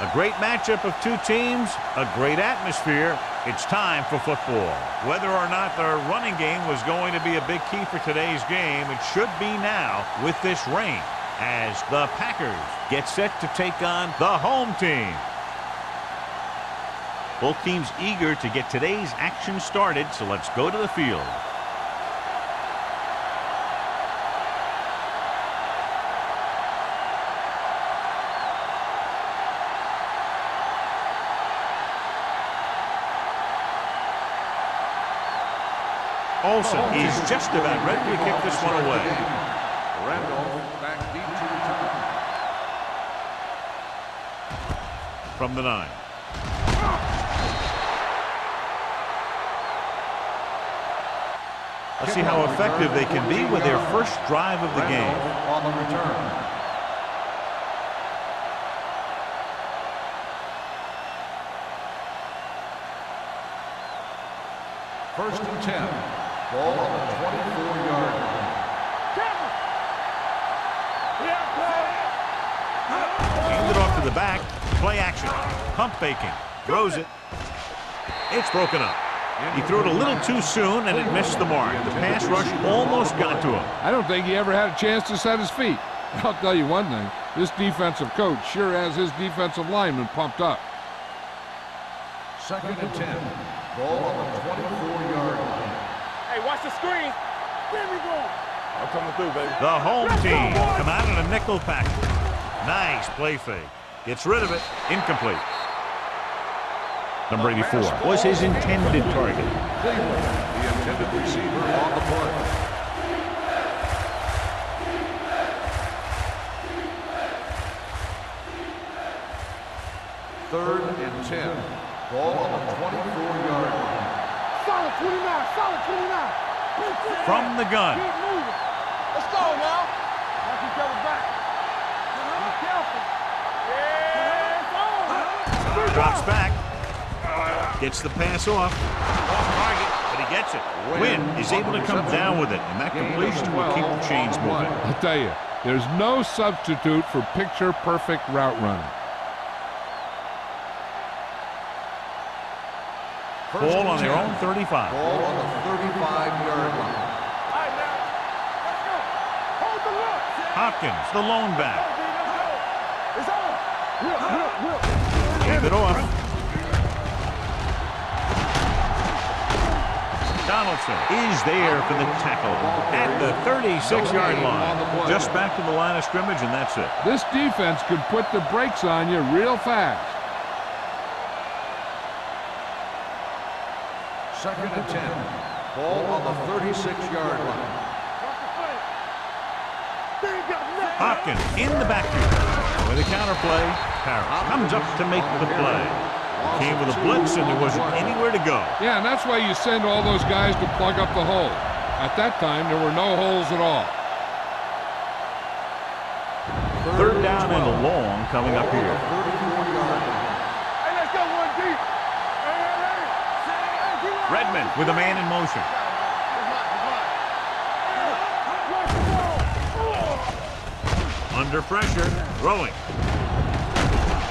A great matchup of two teams, a great atmosphere. It's time for football. Whether or not their running game was going to be a big key for today's game, it should be now with this rain as the Packers get set to take on the home team. Both teams eager to get today's action started, so let's go to the field. Olsen is just about ready to kick this one away. Randolph back deep to return. From the 9. Let's see how effective they can be with their first drive of the game. On the return. First and 10. Ball on the 24-yard line. Hand it off to the back. Play action. Pump faking. Throws it. It's broken up. He threw it a little too soon, and it missed the mark. The pass rush almost got to him. I don't think he ever had a chance to set his feet. I'll tell you one thing. This defensive coach sure has his defensive lineman pumped up. Second and 10. Ball on the 24-yard line. Hey, watch the screen. Where we going? I'm coming through, baby. The home team come out in a nickel package. Nice play fake. Gets rid of it. Incomplete. Number 84 was his intended target. Cleveland, the intended receiver on the play. Third and 10. Ball on the 24-yard line. Solid 29, solid 29. From the gun. Keep moving. Let's go now. Watch each other back. Be careful. Yeah, it's on. Drops back. Gets the pass off. Off target, but he gets it. Wynn is able to come down with it, and that completion will keep the chains moving. I'll tell you, there's no substitute for picture-perfect route running. Ball on their own 35. Ball on the 35-yard line. All right, now. Let's go. Hold the look. Hopkins, the lone back. It's on. Will. Gave it off. Donaldson is there for the tackle at the 36-yard line. Just back to the line of scrimmage, and that's it. This defense could put the brakes on you real fast. Second and 10. Ball on the 36-yard line. Hopkins in the backfield. With a counterplay, Parrish comes up to make the play. Came with a blitz, and there wasn't anywhere to go. Yeah, and that's why you send all those guys to plug up the hole. At that time, there were no holes at all. Third down and long coming up here. 34-yard line. Hey, let's go one deep. Redmond with a man in motion. Under pressure, throwing.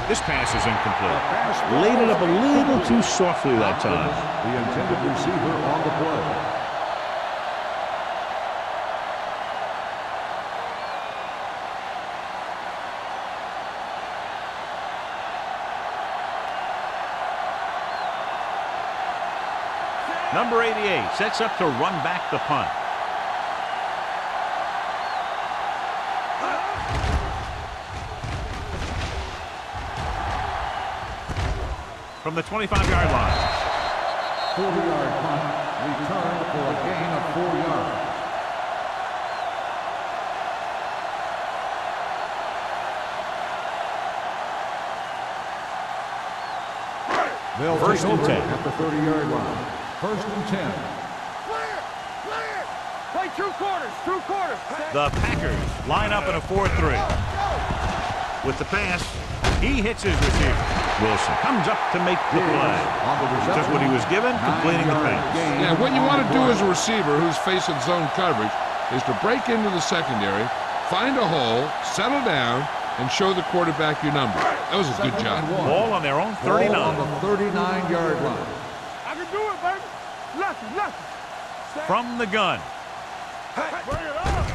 This pass is incomplete. Laid it up a little too softly that time. The intended receiver on the play. Number 88 sets up to run back the punt. From the 25-yard line. 40-yard punt, returned for a gain of 4 yards. They'll First take and over 10. at the 30-yard line. First and 10. Play two quarters. The Packers line up in a 4-3. With the pass, he hits his receiver. Wilson comes up to make the play. He took what he was given, completing the pass. Yeah, what you want to do as a receiver who's facing zone coverage is to break into the secondary, find a hole, settle down, and show the quarterback your number. That was a good job. Ball on their own 39. Ball on the 39-yard line. I can do it, baby. Left. From the gun. Bring it up.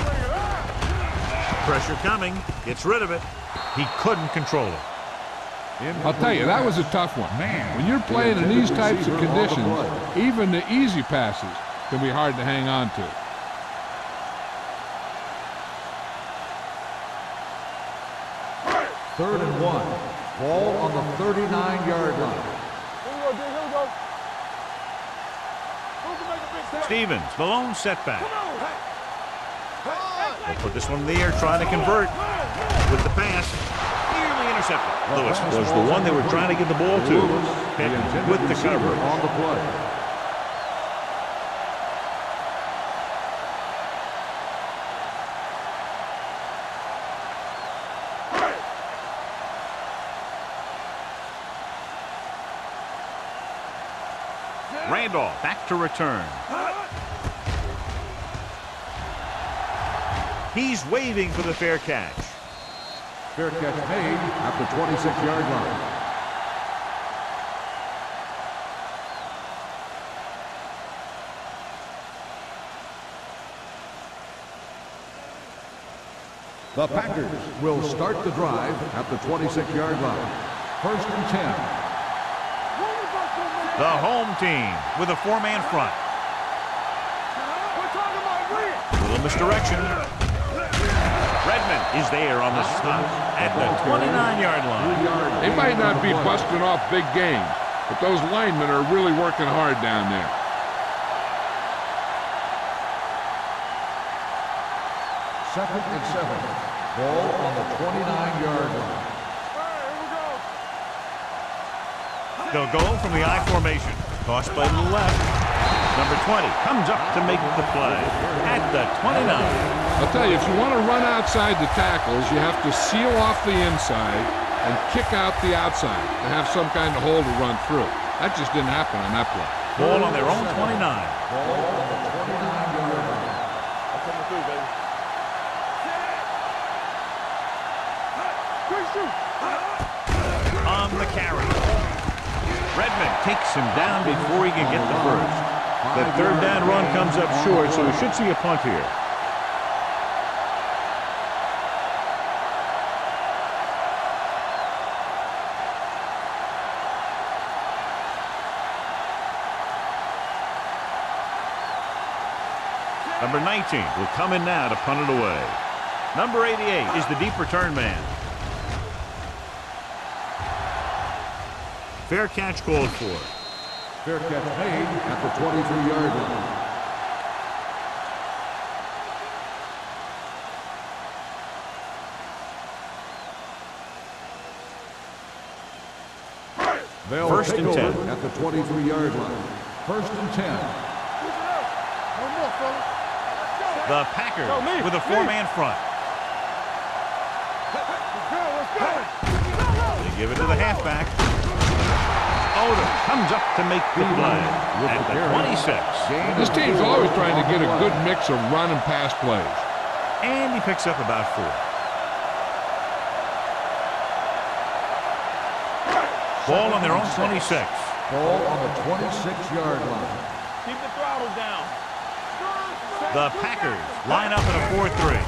Pressure coming. Gets rid of it. He couldn't control it. I'll tell you, that was a tough one. Man, When you're playing in these types of receiver on the conditions, play. even the easy passes can be hard to hang on to. Third and 1. Ball on the 39-yard line. Here we go. Who can make a big play? Stevens, the lone setback. Come on. We'll put this one in the air, trying to convert. With the pass, nearly intercepted. Lewis was the one they were trying to get the ball to. Picked with the cover. On the play. Randolph back to return. He's waving for the fair catch. Fair catch made at the 26-yard line. The Packers will start the drive at the 26-yard line. First and 10. The home team with a four-man front. Little misdirection. Redmond is there on the stop at the 29-yard line. They might not be busting off big games, but those linemen are really working hard down there. Second and 7. Ball on the 29-yard line. They'll go from the I formation. Toss play to the left. Number 20 comes up to make the play at the 29. I'll tell you, if you want to run outside the tackles, you have to seal off the inside and kick out the outside to have some kind of hole to run through. That just didn't happen on that play. Ball on their own 29. Ball on the 29-yard line. I'm coming through, baby. On the carry. Redmond takes him down before he can get the first. The third down run comes up short, so we should see a punt here. Number 19 will come in now to punt it away. Number 88 is the deep return man. Fair catch called for. Fair catch made at the 23-yard line. They'll First take and 10. over at the 23-yard line. First and 10. The Packers with a four-man front. They give it to the halfback. Odom comes up to make the play at the 26. This team's always trying to get a good mix of run and pass plays. And he picks up about 4. Ball on their own 26. Ball on the 26-yard line. Keep the throttle down. The Packers line up in a 4-3.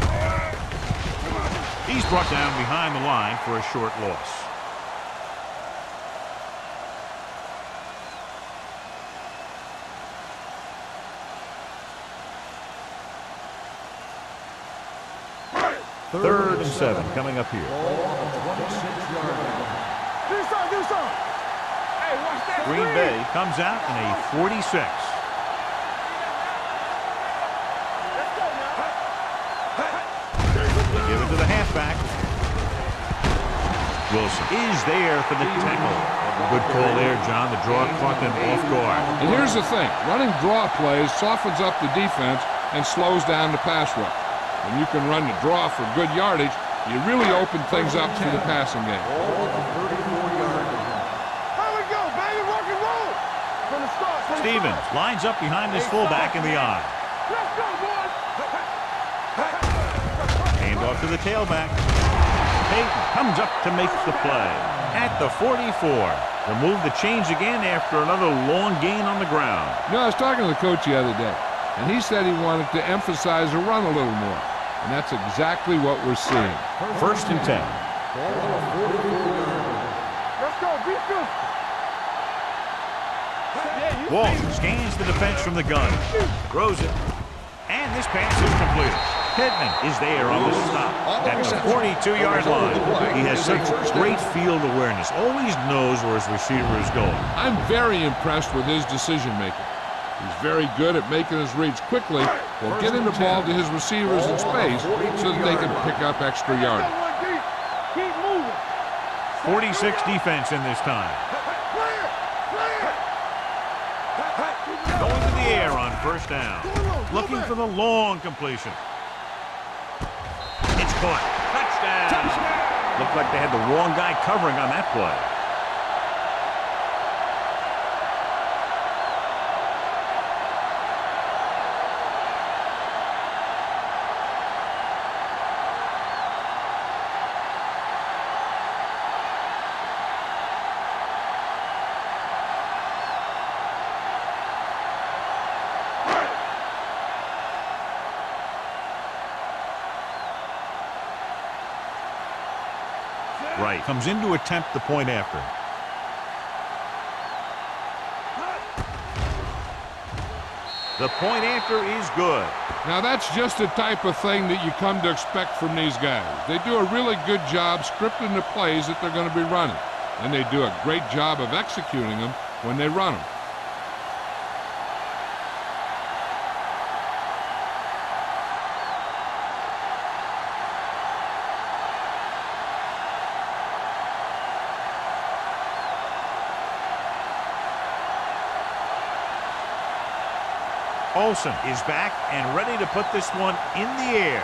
He's brought down behind the line for a short loss. Third and 7 coming up here. Ball on the 26-yard line. Do something. Hey, watch that. Green Bay comes out in a 46. They give it to the halfback. Wilson is there for the tackle. Good call there, John. The draw caught them off guard. And here's the thing. Running draw plays softens up the defense and slows down the pass rush. When you can run the draw for good yardage, you really open things up for the passing game. Stevens lines up behind his fullback in the eye. Hand off to the tailback. Peyton comes up to make the play at the 44. The move the change again after another long gain on the ground. You know, I was talking to the coach the other day, and he said he wanted to emphasize the run a little more. And that's exactly what we're seeing. 1st and 10. Let's go, beat good. Walt scans the defense from the gun. Throws it. And this pass is completed. Pittman is there on the stop at the 42-yard line. He has such great field awareness. Always knows where his receiver is going. I'm very impressed with his decision-making. He's very good at making his reads quickly while getting the ball to his receivers in space so that they can pick up extra yardage. Keep moving. 46 defense in this time. Going to the air on 1st down. Looking for the long completion. It's caught. Touchdown. Looked like they had the wrong guy covering on that play. Right. Comes in to attempt the point after. The point after is good. Now that's just the type of thing that you come to expect from these guys. They do a really good job scripting the plays that they're going to be running. And they do a great job of executing them when they run them. Olsen is back and ready to put this one in the air.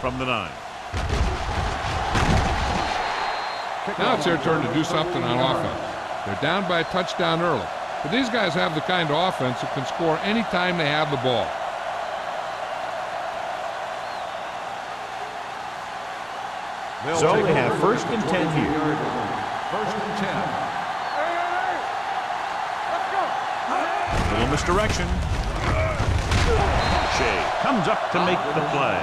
From the 9. Now it's their turn to do something on offense. They're down by a touchdown early. But these guys have the kind of offense that can score anytime they have the ball. So they have 1st and 10 here. 1st and 10. Little misdirection. Shea comes up to make the play.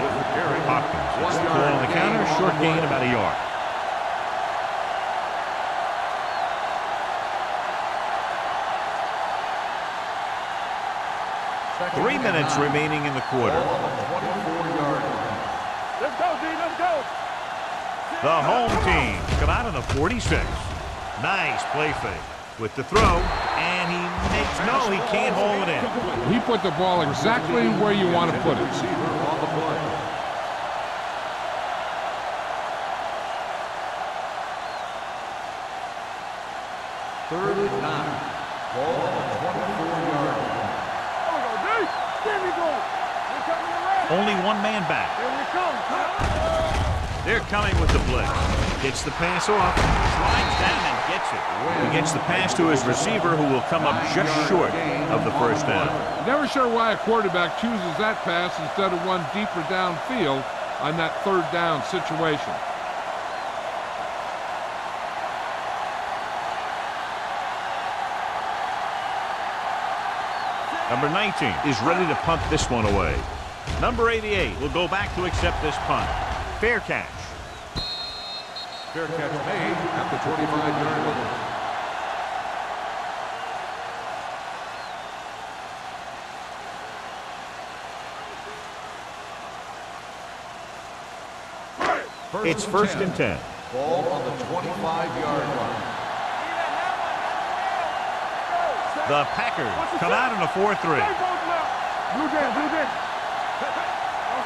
Hopkins gets the ball on the counter. Short gain about a yard. Three minutes remaining in the quarter. Let's go, D. Let's go. The home team come out on the 46. Nice play fake with the throw, and he makes he can't hold it in. He put the ball exactly where you want to put it. Third and 9. Ball on the 24-yard line. Only one man back. They're coming with the blitz. Gets the pass off, slides down and gets it. He gets the pass to his receiver, who will come up just short of the 1st down. Never sure why a quarterback chooses that pass instead of one deeper downfield on that 3rd down situation. Number 19 is ready to punt this one away. Number 88 will go back to accept this punt. Fair catch. Fair catch made at the 25-yard line. It's 1st and 10. Ball on the 25-yard line. The Packers come out in a 4-3. Blue game, blue game.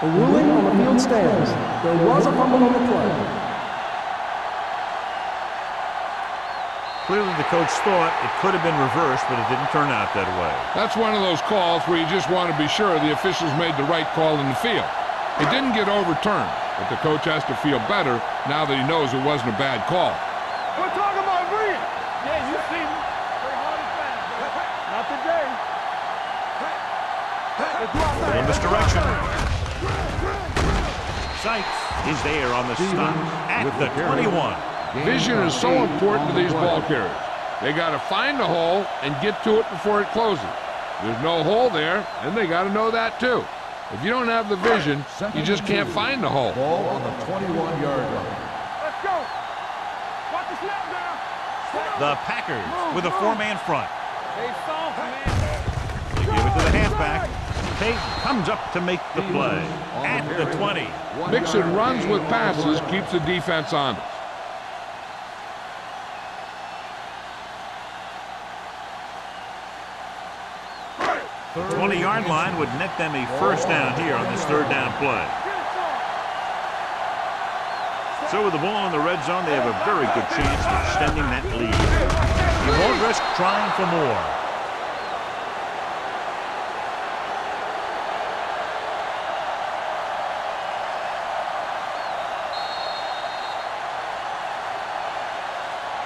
A ruling on the field stands. There was a fumble on the play. Clearly the coach thought it could have been reversed, but it didn't turn out that way. That's one of those calls where you just want to be sure the officials made the right call in the field. It didn't get overturned, but the coach has to feel better now that he knows it wasn't a bad call. We're talking about Green. Yeah, you see me. Play hard and fast, bro. Not today. In this direction. Sykes is there on the stop at the 21. Vision is so important to these ball carriers. They got to find the hole and get to it before it closes. There's no hole there, and they got to know that too. If you don't have the vision, you just can't find the hole. Ball on the 21-yard line. Let's go. Watch the snap down. The Packers with a four-man front. Stay soft, man. They give it to the halfback. Payton comes up to make the play at the 20. Mixing runs with passes keeps the defense honest. 20-yard line would net them a first down here on this third down play. So with the ball in the red zone, they have a very good chance of extending that lead. You won't risk trying for more.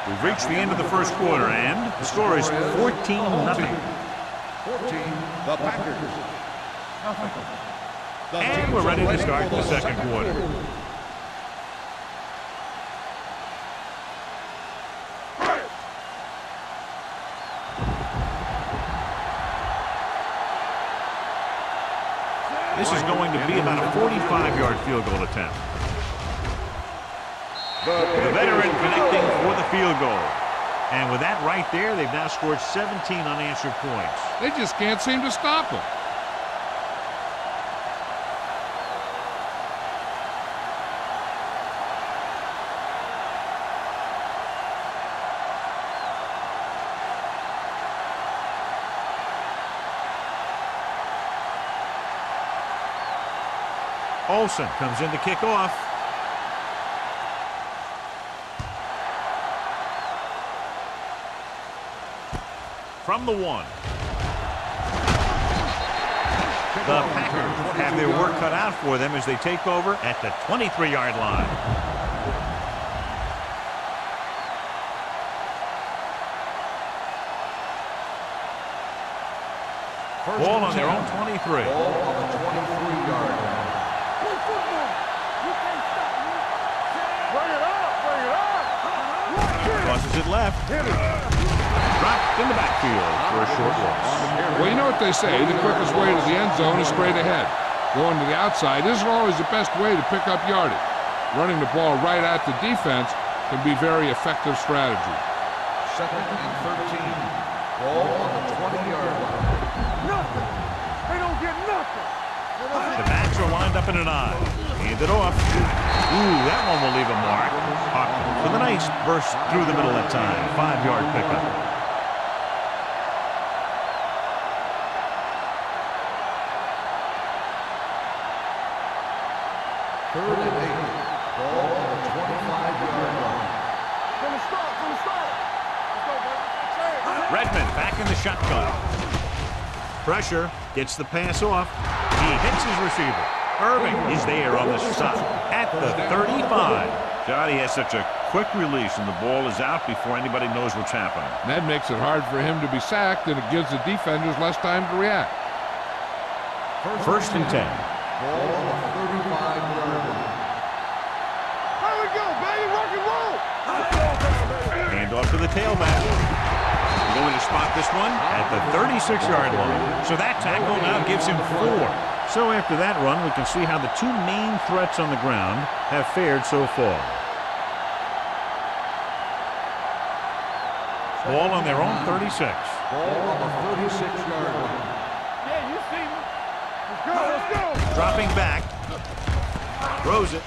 We've reached the end of the first quarter, and the score is 14-0. 14, the Packers. And we're ready to start the second quarter. This is going to be about a 45-yard field goal attempt. The veteran connecting for the field goal. And with that right there, they've now scored 17 unanswered points. They just can't seem to stop them. Olsen comes in to kick off. From the 1. The Packers have their work cut out for them as they take over at the 23-yard line. Ball on their own 23. Ball on the 23-yard line. Bring it up, bring it up. Crosses it left. Dropped in the backfield for a short loss. Well, you know what they say, the quickest way to the end zone is straight ahead. Going to the outside isn't always the best way to pick up yardage. Running the ball right at the defense can be very effective strategy. Second and 13. Ball on the 20-yard line. Nothing. They don't get nothing. The backs are lined up in an I. Hand it off. Ooh, that one will leave a mark. Hawkins with a nice burst through the middle that time. 5-yard pickup. Third and 8. Ball on the 25-yard line. From the start, from the start. Let's go, baby. Redmond back in the shotgun. Pressure, gets the pass off. He hits his receiver. Irving is there on the stop at the 35. Johnny has such a quick release and the ball is out before anybody knows what's happening. That makes it hard for him to be sacked, and it gives the defenders less time to react. First and 10. Ball on the 35-yard line. Here we go, baby. Rock and roll. Hand off to the tailback. Going to spot this one at the 36-yard line. So that tackle now gives him 4. So after that run, we can see how the two main threats on the ground have fared so far. Ball on their own 36. Ball on the 36-yard line. Yeah, you see me. Let's go, let's go. Dropping back. Throws it.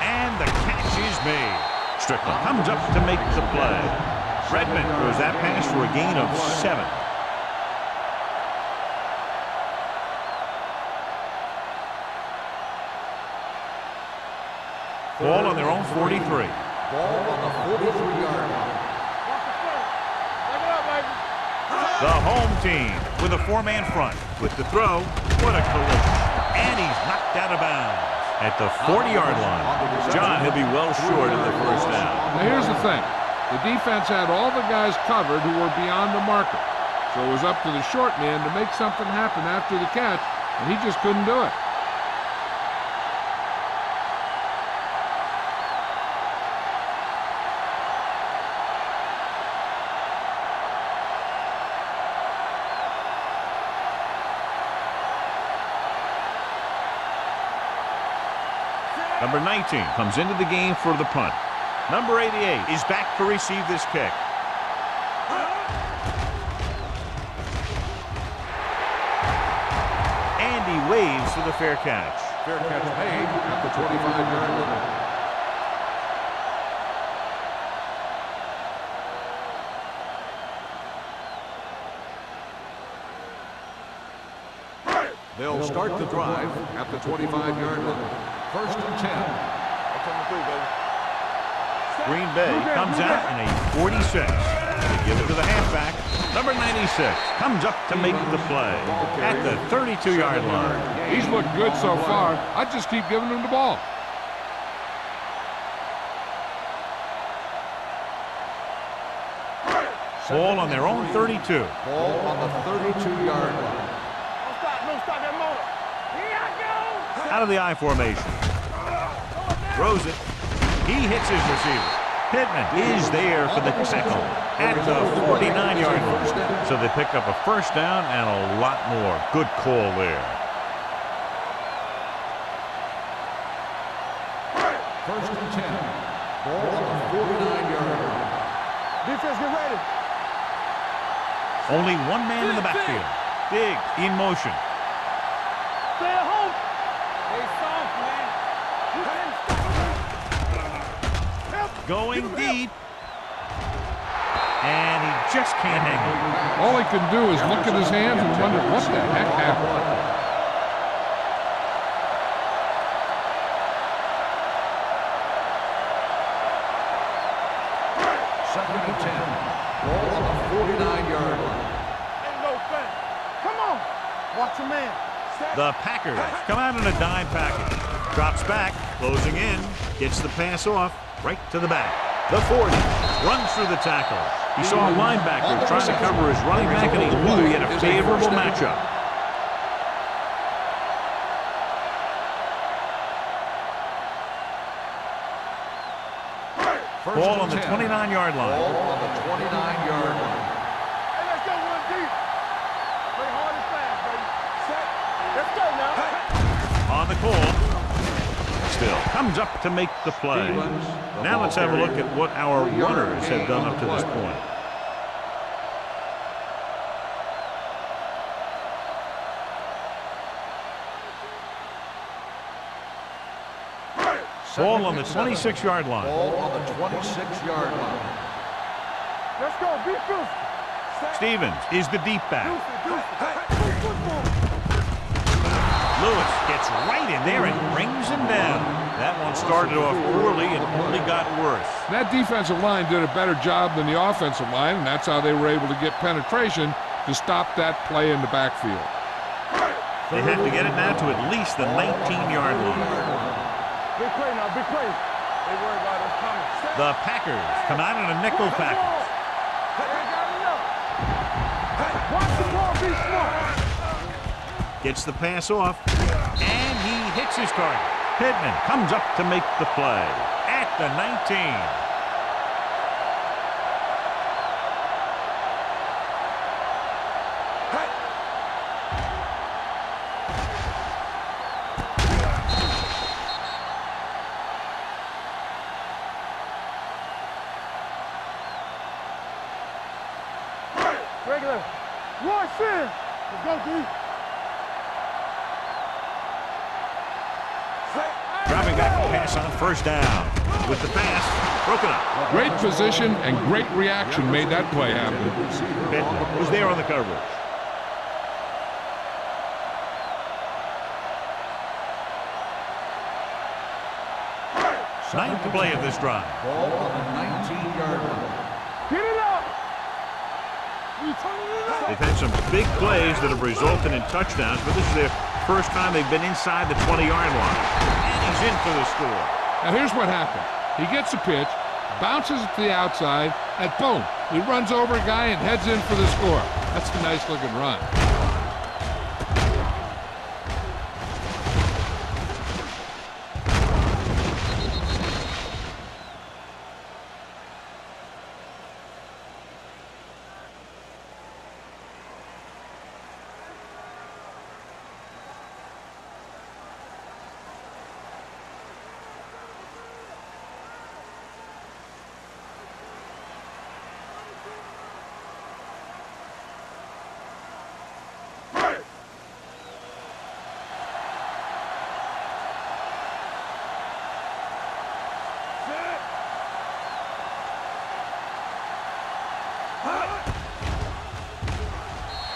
And the catch is made. Strickland comes up to make the play. Redmond throws that pass for a gain of 7. Ball on their own 43. Ball on the 43-yard line. The home team with a four-man front. With the throw, what a collision. And he's knocked out of bounds at the 40-yard line. John, he'll be well short of the first down. Now here's the thing. The defense had all the guys covered who were beyond the marker. So it was up to the short man to make something happen after the catch, and he just couldn't do it. Number 19 comes into the game for the punt. Number 88 is back to receive this kick. And he waves for the fair catch. Fair catch made at the 25-yard line. They'll start the drive at the 25-yard line. First and 10. Green Bay comes out in a 46. They give it to the halfback. Number 96 comes up to make the play at the 32-yard line. He's looked good so far. I just keep giving him the ball. Ball on their own 32. Ball on the 32-yard line. Don't stop that motor. Here I go. Out of the I formation. Throws it. He hits his receiver. Pittman is there for the tackle at the 49-yard line. So they pick up a first down and a lot more. Good call there. First and 10. Ball on the 49-yard line. Defense, get ready. Only one man in the backfield. Diggs in motion. Stay at home. Stay soft, man. You can't stop. Going deep. And he just can't hang it. All he can do is look at his hands and wonder what the heck happened. Second and 10. Ball on the 49-yard line. Ain't no thing. Come on. Watch your man. The Packers come out in a dime package. Drops back, closing in, gets the pass off, right to the back. The 40 runs through the tackle. He saw a linebacker trying to cover his running back, and he knew he had a favorable matchup. Ball on the 29-yard line. Ball on the 29-yard line. Hey, let's go one deep. Play hard and fast, baby. Set. Let's go now. On the call. Still comes up to make the play. Now let's have a look at what our runners have done up to this point. Ball on the 26-yard line. Ball on the 26-yard line. Let's go. Be fierce. Stevens is the deep back. Football. Lewis gets right in there and brings him down. That one started off poorly and only got worse. That defensive line did a better job than the offensive line, and that's how they were able to get penetration to stop that play in the backfield. They have to get it now to at least the 19-yard line. Big play now. Big play. They worry about us coming. The Packers come out in a nickel package. They got enough. Watch the ball. Be smart. Gets the pass off, and he hits his target. Pittman comes up to make the play at the 19. Regular. Rush in. Let's go, D. Dropping back to pass on first down. With the pass, broken up. Great position and great reaction made that play happen. Pittman was there on the coverage. Ninth play of this drive. Ball on the 19-yard line. Get it up. You turning it up. They've had some big plays that have resulted in touchdowns, but this is their first time they've been inside the 20-yard line. And he's in for the score. Now here's what happened. He gets a pitch, bounces it to the outside, and boom, he runs over a guy and heads in for the score. That's a nice-looking run.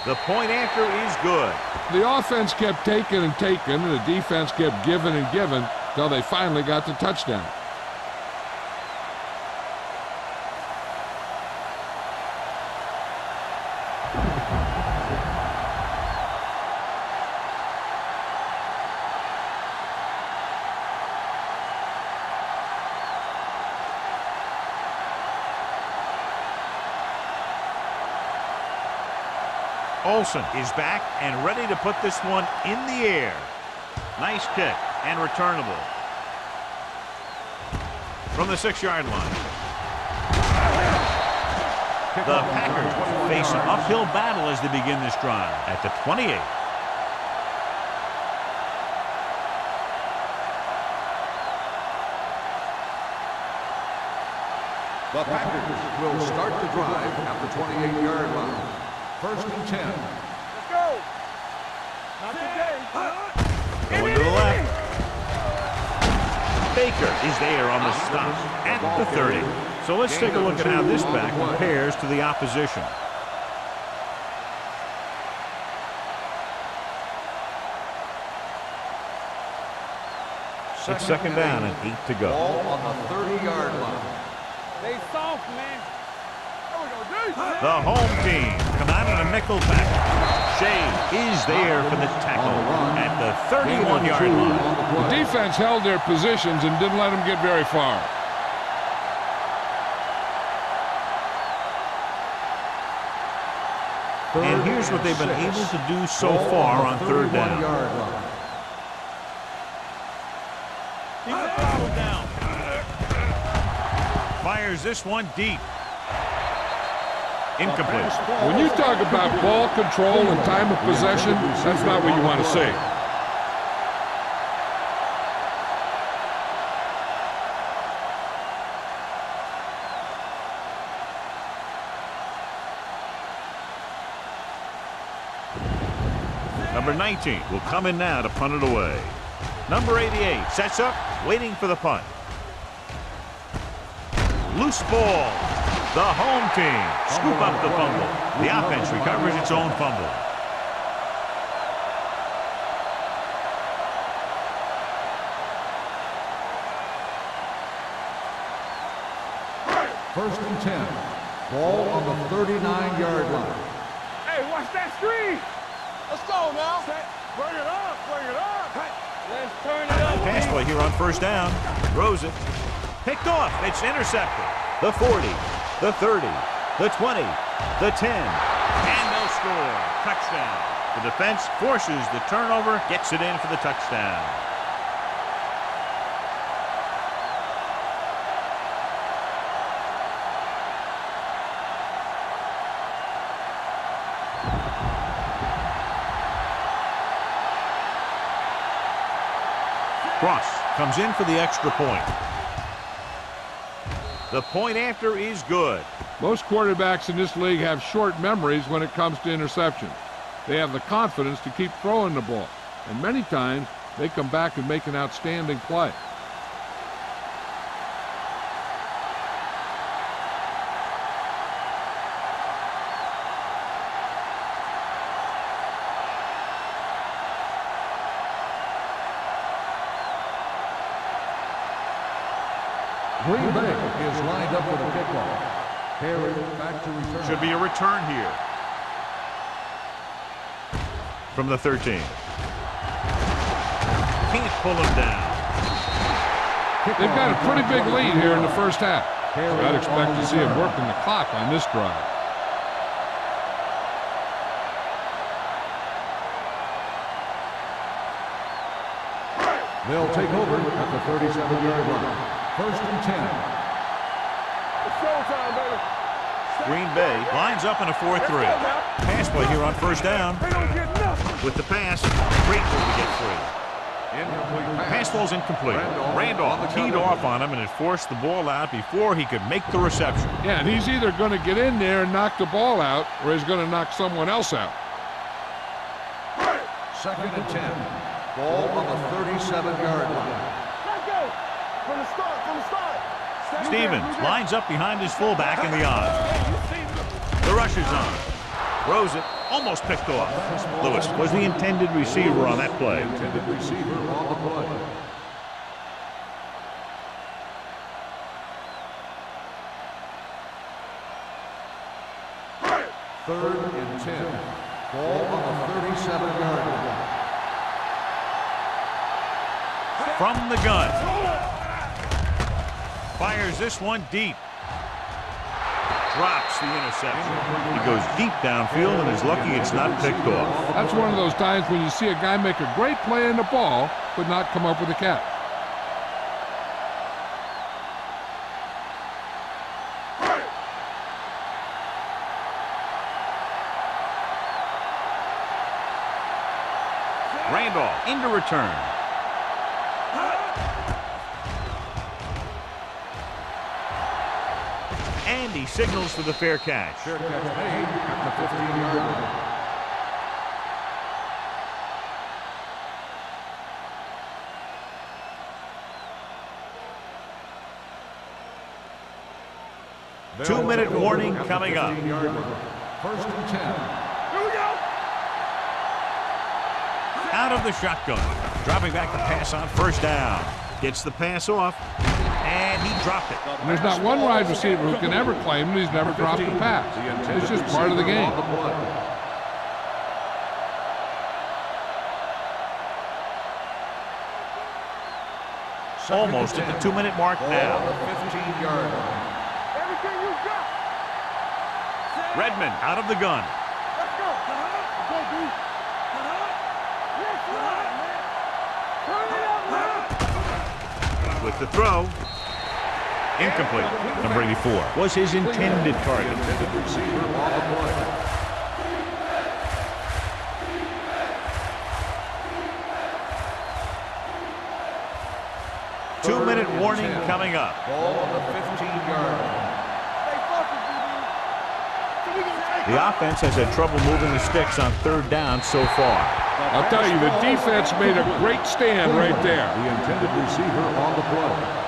The point after is good. The offense kept taking and taking, and the defense kept giving and giving until they finally got the touchdown. Olsen is back and ready to put this one in the air. Nice kick and returnable. From the 6-yard line. The Packers face an uphill battle as they begin this drive at the 28. The Packers will start the drive at the 28-yard line. First and 10. Let's go. Not today. Going to the left. Baker is there on the stop at the 30. So let's take a look at how this back compares to the opposition. It's second down and 8 to go. Ball on the 30-yard line. They soft, man. There we go, dude. The home team come out in a nickel package. Shea is there for the tackle at the 31-yard line. The defense held their positions and didn't let them get very far. And here's what they've been able to do so far on third down. Keep the throttle down. Fires this one deep. Incomplete. When you talk about ball control and time of possession, that's not what you want to see. Number 19 will come in now to punt it away. Number 88 sets up, waiting for the punt. Loose ball. The home team scoop up the fumble. The offense recovers its own fumble. First and 10. Ball on the 39-yard line. Hey, watch that screen. Let's go now. Bring it up, bring it up. Let's turn it up. Pass play here on first down. Throws it. Picked off. It's intercepted. The 40, the 30, the 20, the 10. And they'll score. Touchdown. The defense forces the turnover, gets it in for the touchdown. Cross comes in for the extra point. The point after is good. Most quarterbacks in this league have short memories when it comes to interceptions. They have the confidence to keep throwing the ball, and many times they come back and make an outstanding play. Green Bay is lined up for the kickoff. Harry back to return. Should be a return here. From the 13. Can't pull him down. They've got a pretty big lead here in the first half. So I'd expect to see him working the clock on this drive. They'll take over at the 37-yard line. First and 10. It's showtime, baby. Green Bay lines up in a 4-3. Pass play here on first down. They don't get nothing. With the pass, grateful to get free. Pass falls incomplete. Randolph teed off on him and had forced the ball out before he could make the reception. Yeah, and he's either going to get in there and knock the ball out, or he's going to knock someone else out. Second and 10. Ball on the 37-yard line. Let's go. From the start, Stevens lines up behind his fullback in the odd. The rush is on. Throws it, almost picked off. Lewis was the intended receiver on that play. Intended receiver on the play. Third and 10. Ball on the 37-yard line. From the gun. Fires this one deep. Drops the interception. He goes deep downfield and is lucky it's not picked off. That's one of those times when you see a guy make a great play in the ball, but not come up with a catch. Randolph into return. And he signals for the fair catch. Fair catch made at the 15-yard line. Two-minute warning coming up. First and 10. Here we go. Out of the shotgun. Dropping back the pass on first down. Gets the pass off. And he dropped it. And there's not one wide receiver who can ever claim that he's never dropped a pass. It's just part of the game. Almost at the 2-minute mark now. 15-yard line. Everything you got. Redmond out of the gun. Let's go. Go, D. Yes, right, man. Turn it up, man. With the throw. Incomplete. Number 84 was his intended target. Intended receiver on the play. Two-minute warning coming up. Ball on the 15-yard line. The offense has had trouble moving the sticks on third down so far. I'll tell you, the defense made a great stand right there. The intended receiver on the play.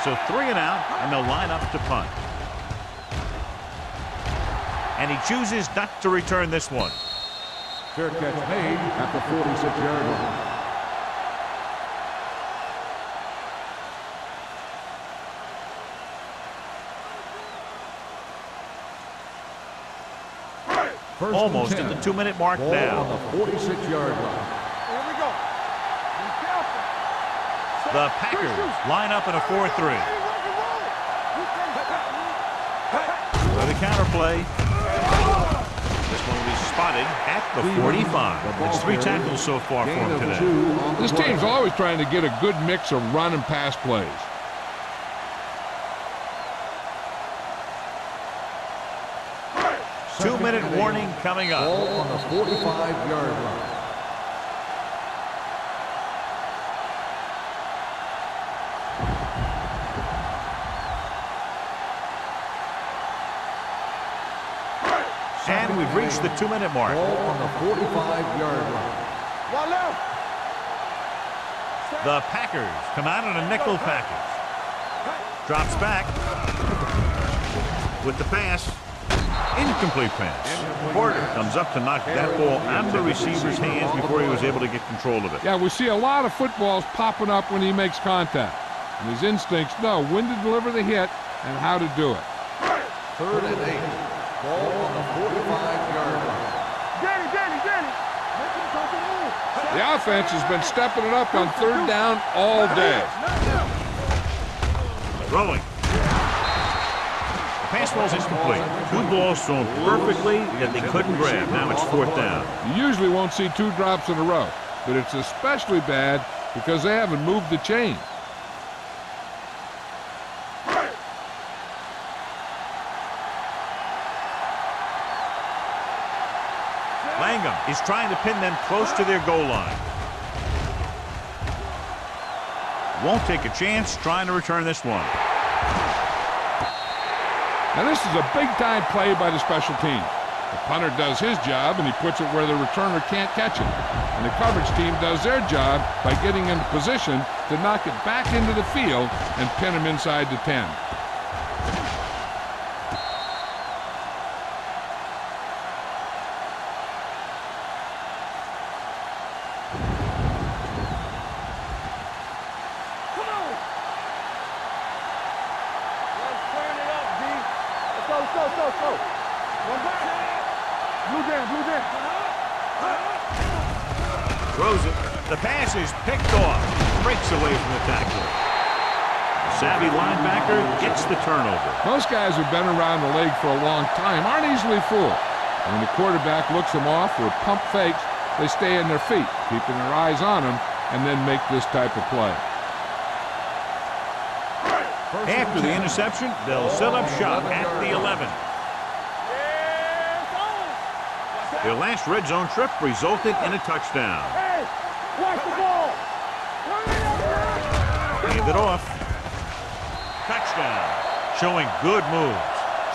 So 3 and out, and they'll line up to punt. And he chooses not to return this one. Fair catch made at the 46-yard line. Almost at the 2-minute mark Ball now. on the 46-yard line. Here we go. Be careful. The Packers line up in a 4-3. For the counterplay. This one will be spotted at the 45. It's 3 tackles so far for him today. This team's always trying to get a good mix of run and pass plays. Two-minute warning coming up. Ball on the 45-yard line. And we've reached the 2-minute mark. Ball on the 45-yard line. One left. The Packers come out in a nickel package. Drops back. With the pass. Incomplete pass. Porter comes up to knock that ball out of the receiver's hands before he was able to get control of it. Yeah, we see a lot of footballs popping up when he makes contact. And his instincts know when to deliver the hit and how to do it. 3rd and 8. Ball on the 45-yard line. Danny. The offense has been stepping it up on 3rd down all day. Throwing. The pass ball's incomplete. 2 balls thrown perfectly that they couldn't grab. Now it's 4th down. You usually won't see 2 drops in a row, but it's especially bad because they haven't moved the chain. Langham is trying to pin them close to their goal line. Won't take a chance trying to return this one. Now this is a big-time play by the special team. The punter does his job and he puts it where the returner can't catch it. And the coverage team does their job by getting into position to knock it back into the field and pin him inside the 10. Throws it. The pass is picked off. Breaks away from the tackler. Savvy linebacker gets the turnover. Most guys who've been around the league for a long time aren't easily fooled. When the quarterback looks them off or pump fakes, they stay on their feet, keeping their eyes on them, and then make this type of play. After the interception, they'll set up shop at the 11. Their last red zone trip resulted in a touchdown. Hey, watch the ball. Hand it off. Touchdown. Showing good moves.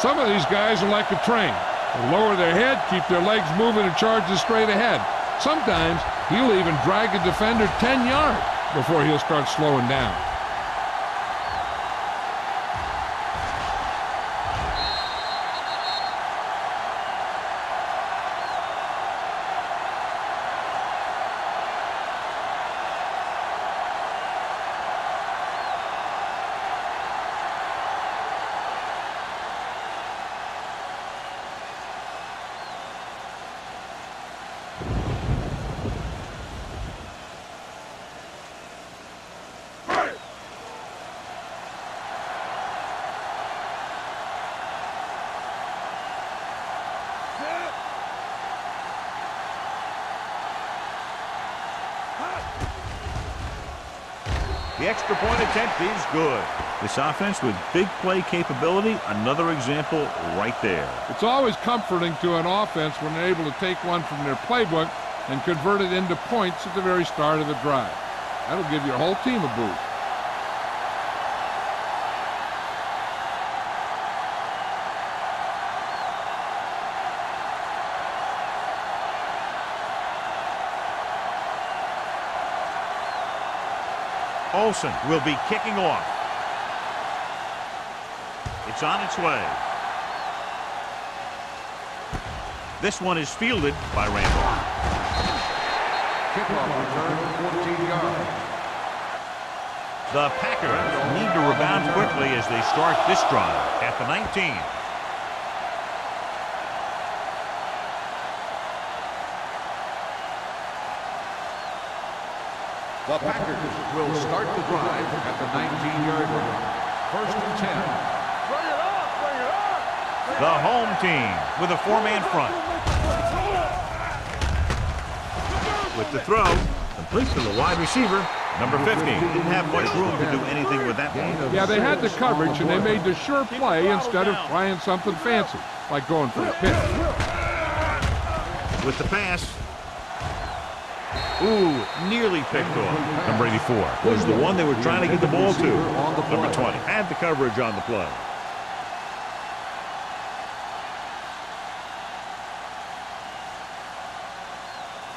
Some of these guys are like a train. They lower their head, keep their legs moving, and charge straight ahead. Sometimes he'll even drag a defender 10 yards before he'll start slowing down. The extra point attempt is good. This offense with big play capability, another example right there. It's always comforting to an offense when they're able to take one from their playbook and convert it into points at the very start of the drive. That'll give your whole team a boost. Olsen will be kicking off. It's on its way. This one is fielded by Randall. Kickoff return, 14 yards. The Packers need to rebound quickly as they start this drive at the 19. The Packers will start the drive at the 19-yard line. 1st and 10. Bring it up. The home team with a 4-man front. With the throw, complete to the wide receiver, number 15. Didn't have much room to do anything with that one. Yeah, they had the coverage, and they made the sure play instead of trying something fancy, like going for a pick. With the pass. Ooh, nearly picked off. Number 84 was the one they were trying to get the ball to. Number 20 had the coverage on the play.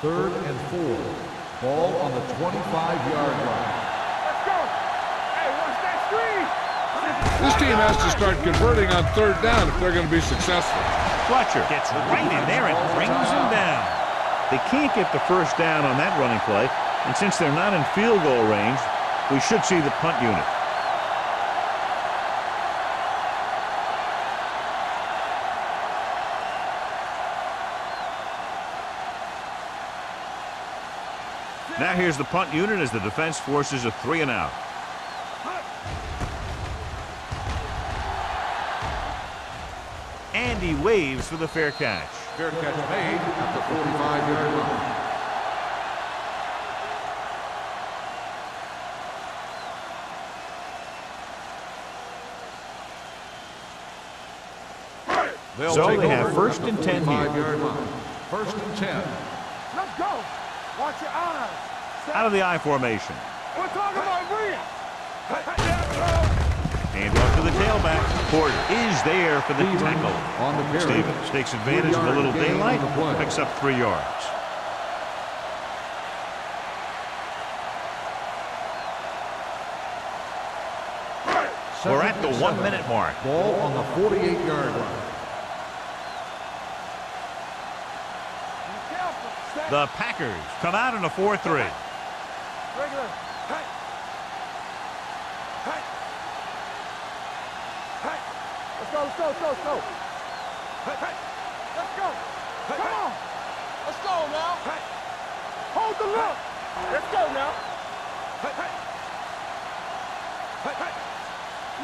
Third and 4. Ball on the 25-yard line. Let's go. Hey, watch that screen. This team has to start converting on third down if they're going to be successful. Fletcher gets right in there and brings him down. They can't get the first down on that running play, and since they're not in field goal range, we should see the punt unit. Now here's the punt unit as the defense forces a 3 and out. And he waves for the fair catch. Fair catch made at the 45-yard line. So they have first and 10 here. First and 10. Let's go. Watch your eyes. Out of the I formation. We're talking about Rhea. Hand off to the tailback. Porter is there for the tackle. On the carry. Stevens takes advantage of a little daylight, picks up 3 yards. We're at the 1-minute mark. Ball on the 48-yard line. The Packers come out in a 4-3. Regular. Hey. Hey. Hey. Let's go, let's go, let's go, let's go. Hey. Hey. Let's go. Hey. Come on. Let's go now. Hey. Hold the look. Let's go now. Hey. Hey. Hey. Hey.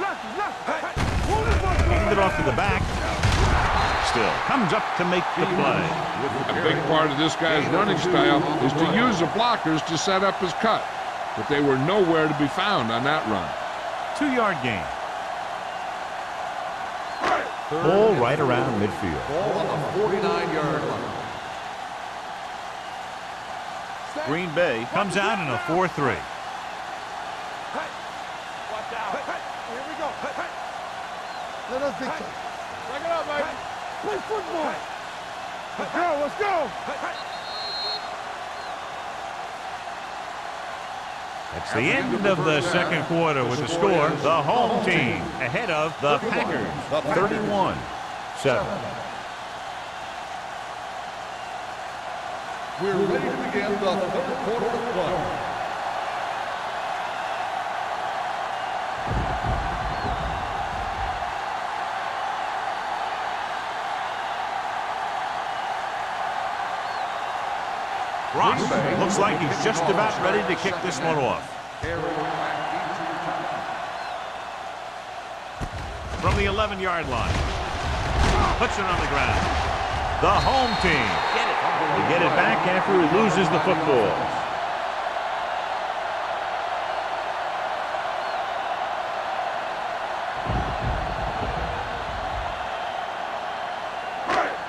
Left. Hey. Hand it off to the back. Still comes up to make the play. A big part of this guy's running style is to use the blockers to set up his cut, but they were nowhere to be found on that run. 2-yard gain. Ball right around midfield. Ball on the 49-yard line. Green Bay comes out in a 4-3. Hey. Watch out. Hey. Here we go. Hey. Let us dictate. Break it up, baby. Play football. Let's go, let's go. It's the end of the second quarter with the score. The home team ahead of the Packers, 31-7. We're ready to begin the third quarter of play. Ross looks like he's just about ready to kick this one off. From the 11-yard line. Puts it on the ground. The home team they get it back after he loses the football.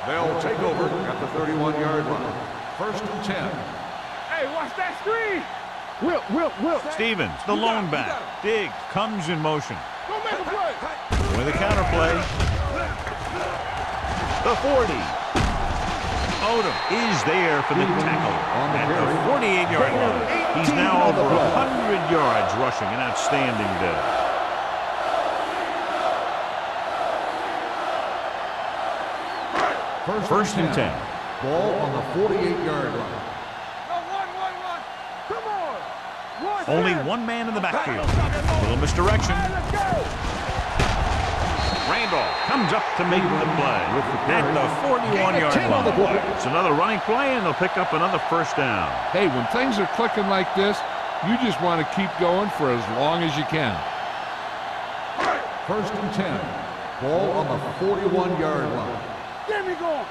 They'll take over at the 31-yard line. First and 10. Hey, watch that screen. Will. Stevens, the lone back. Diggs comes in motion. Go make a play. With a counter play. The 40. Odom is there for the tackle at the 48-yard line. He's now over 100 yards rushing. An outstanding day. First and 10. Ball on the 48-yard line. One. Come on. Only one man in the backfield. Little misdirection. Let's go. Randolph comes up to make the play at the 41-yard line. It's another running play, and they'll pick up another first down. Hey, when things are clicking like this, you just want to keep going for as long as you can. First and 10. Ball on the 41-yard line. Get me going.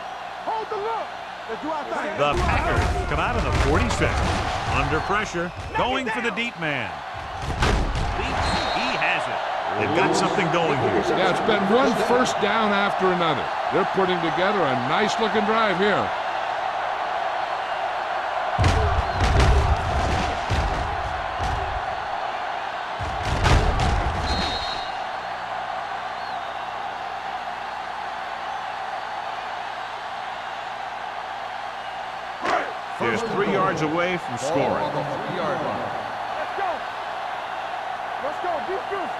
Hold the look. Let's do our thing. The Packers come out of the 46. Under pressure, going for the deep man. He has it. They've got something going here. Yeah, it's been one first down after another. They're putting together a nice-looking drive here. There's 3 yards away from Ball scoring. on the 3-yard line. Let's go. Let's go. Deep goose.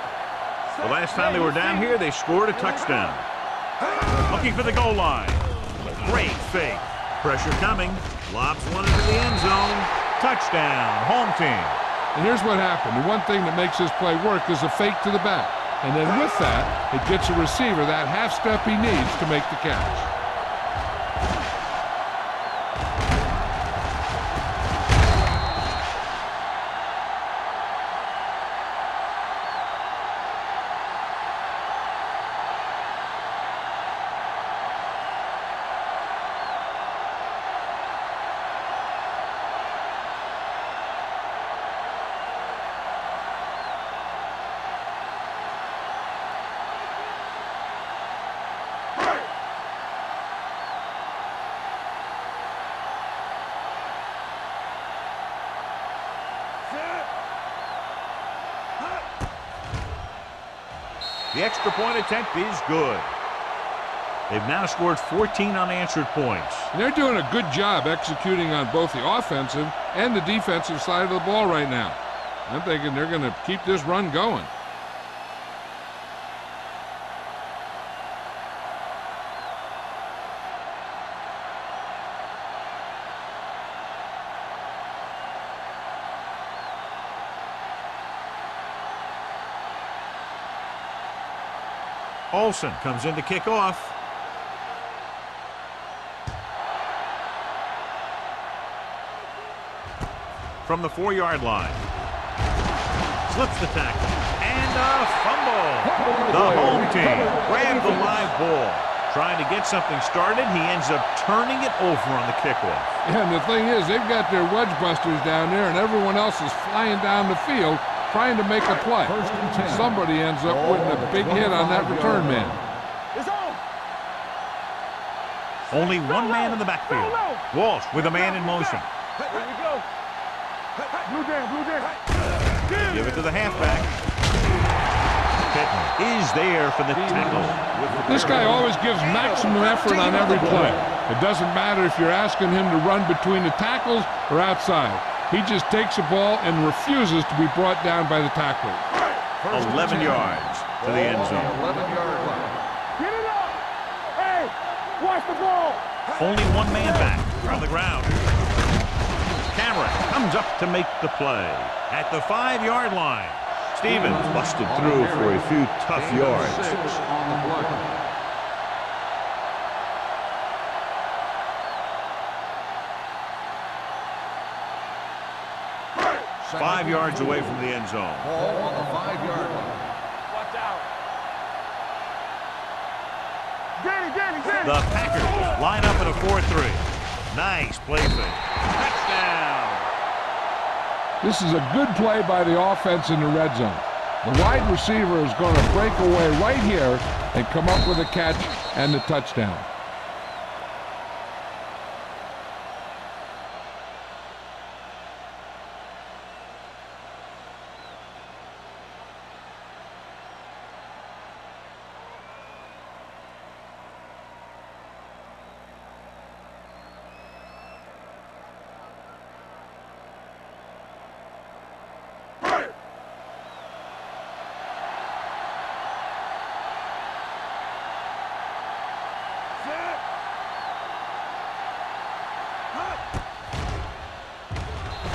The last time they were down here, they scored a touchdown. Looking for the goal line. Great fake. Pressure coming. Lobs one into the end zone. Touchdown, home team. And here's what happened. The one thing that makes this play work is a fake to the back. And then with that, it gets a receiver that half step he needs to make the catch. The extra point attempt is good. They've now scored 14 unanswered points. And they're doing a good job executing on both the offensive and the defensive side of the ball right now. I'm thinking they're going to keep this run going. Olsen comes in to kick off. From the 4-yard line. Slips the tackle. And a fumble. The home team grabbed the live ball. Trying to get something started, he ends up turning it over on the kickoff. And the thing is, they've got their wedge busters down there, and everyone else is flying down the field trying to make a play. Somebody ends up putting a big hit on that return man. It's on. Only one man in the backfield. Walsh with a man in motion. Here we go. Blue jam. Give it to the halfback. Pittman is there for the tackle. This guy always gives maximum effort on every play. It doesn't matter if you're asking him to run between the tackles or outside. He just takes the ball and refuses to be brought down by the tackler. 11 yards to the end zone. 11-yard line. Get it up. Hey, watch the ball. Only one man back from the ground. Cameron comes up to make the play at the 5-yard line. Stevens busted through for a few tough yards. 6 on the play. Five yards away from the end zone. Ball on the 5-yard line. Watch out. Danny. The Packers line up in a 4-3. Nice play fake. Touchdown. This is a good play by the offense in the red zone. The wide receiver is going to break away right here and come up with a catch and the touchdown.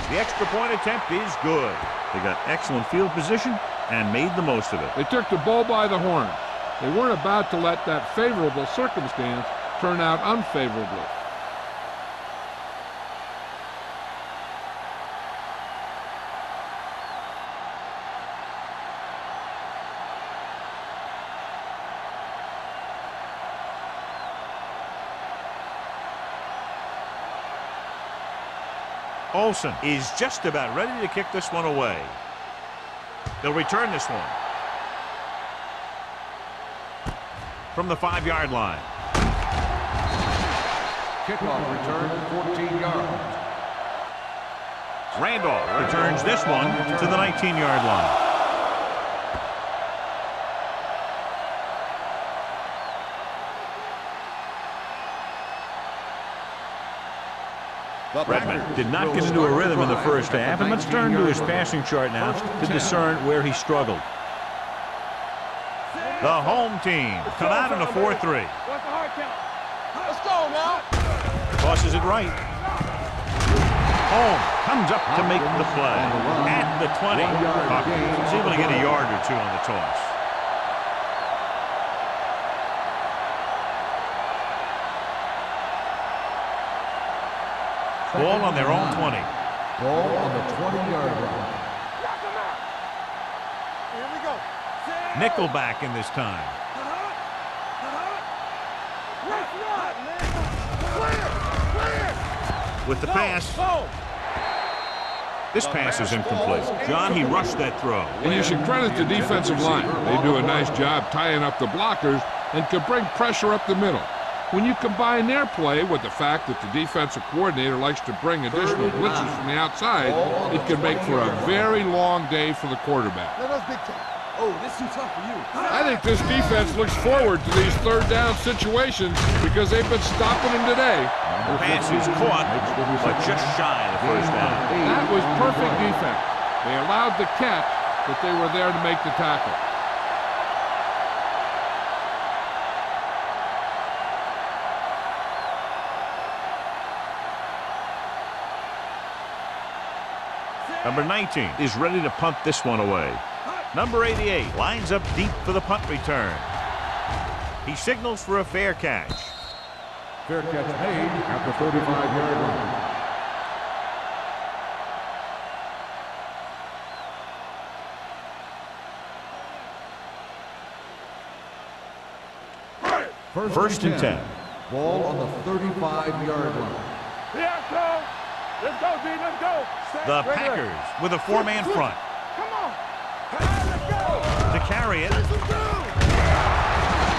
The extra point attempt is good. They got excellent field position and made the most of it. They took the bull by the horn. They weren't about to let that favorable circumstance turn out unfavorably. Olsen is just about ready to kick this one away. They'll return this one. From the 5-yard line. Kickoff return, 14 yards. Randolph returns this one to the 19-yard line. Redmond did not get into a rhythm in the first half, and let's turn to his passing chart now to discern where he struggled. The home team come out in a 4-3. What's the hard count? Let's go now. Tosses it right. Home comes up to make the play. At the 20. He's able to get a yard or two on the toss. Ball on their own 20. Ball on the 20-yard line. Knock him out. Here we go. Nickelback in this time. Let's run, man. Clear. With the pass. Go. This pass is incomplete. John, he rushed that throw. And you should credit the defensive line. They do a nice job tying up the blockers and can bring pressure up the middle. When you combine their play with the fact that the defensive coordinator likes to bring additional blitzes from the outside, it can make for a very long day for the quarterback. Let us big time. Oh, this too tough for you. I think this defense looks forward to these third down situations because they've been stopping them today. The pass is caught, but just shy of the first down. That was perfect defense. They allowed the catch, but they were there to make the tackle. Number 19 is ready to punt this one away. Number 88 lines up deep for the punt return. He signals for a fair catch. Fair catch made at the 35-yard line. First and 10. Ball on the 35-yard line. Here it goes. Let's go, D. Let's go. The Packers with a four-man front. Come on. Let's go. To carry it.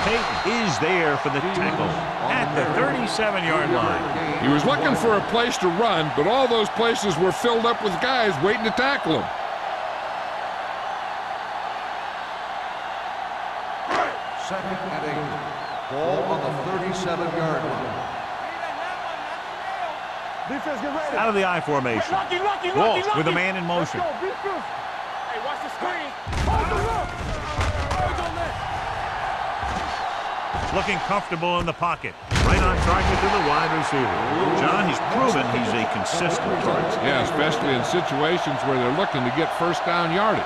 Payton is there for the tackle at the 37-yard line. He was looking for a place to run, but all those places were filled up with guys waiting to tackle him. Second and 8. Ball on the 37-yard line. Defense, get ready. Out of the I formation. Walsh with a man in motion. Let's go. Be fierce. Hey, watch the screen. Hold the look. Hold on that. Looking comfortable in the pocket. Right on target to the wide receiver. John, he's proven he's a consistent target. Yeah, especially in situations where they're looking to get first down yardage.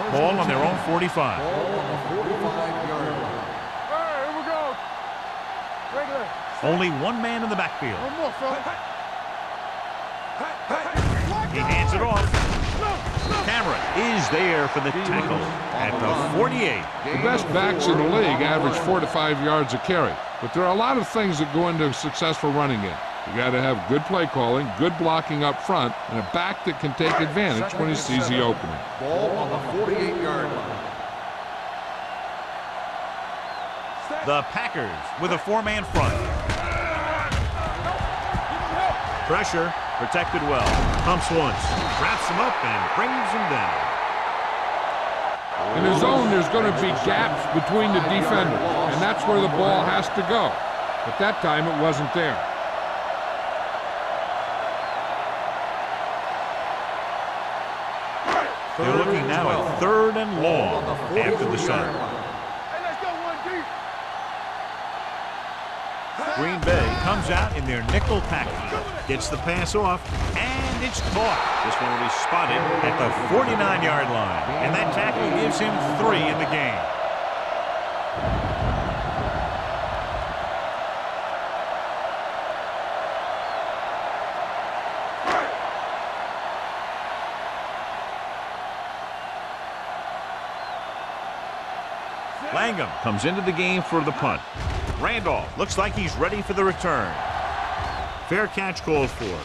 Ball on their own 45. Ball on the 45-yard line. Hey, here we go. Regular. Only one man in the backfield. One more, fella. He hands it off. Cameron is there for the tackle at the 48. The best backs in the league average 4 to 5 yards a carry, but there are a lot of things that go into a successful running game. You got to have good play calling, good blocking up front, and a back that can take advantage when he sees the opening. Ball on the 48-yard line. The Packers with a four-man front. Pressure, protected well. Pumps once, wraps him up, and brings him down. In the zone, there's going to be gaps between the defenders, and that's where the ball has to go. But that time, it wasn't there. They're looking now at 3rd and long after the center. Hey, let's go, 1 deep. Green Bay comes out in their nickel package. Gets the pass off, and it's caught. This one will be spotted at the 49-yard line. And that tackle gives him 3 in the game. Langham comes into the game for the punt. Randolph looks like he's ready for the return. Fair catch called for.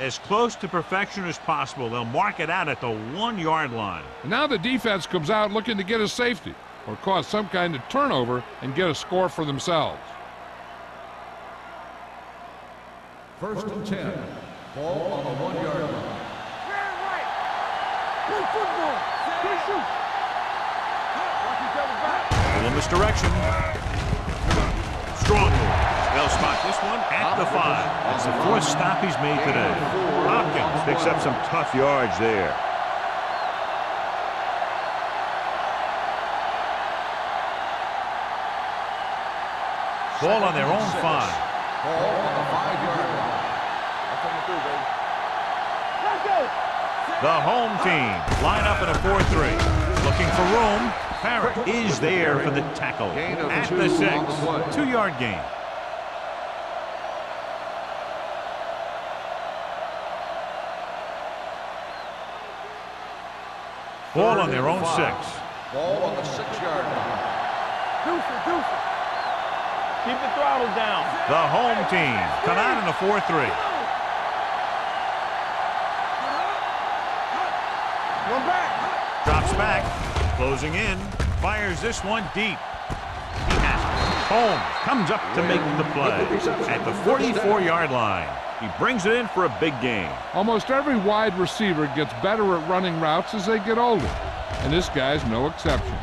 As close to perfection as possible, they'll mark it out at the 1-yard line. Now the defense comes out looking to get a safety or cause some kind of turnover and get a score for themselves. First and 10. Ball on the 1-yard line. Right. Play football. Play shoot. Watch each other back. A little misdirection. Strong move. They'll spot this one at the 5. It's the 4th stop he's made today. Hopkins picks up some tough yards there. Ball on their own 5. Ball on the 5-yard line. Let's go. The home team line up in a 4-3. Looking for room. Parrott is there for the tackle at the 6. 2-yard gain. Ball on their own 6. Ball on the 6-yard line. Deuce. Keep the throttle down. The home team come out in a 4-3. One back. Drops back, closing in, fires this one deep. He has it. Holmes comes up to make the play at the 44-yard line. He brings it in for a big gain. Almost every wide receiver gets better at running routes as they get older, and this guy's no exception.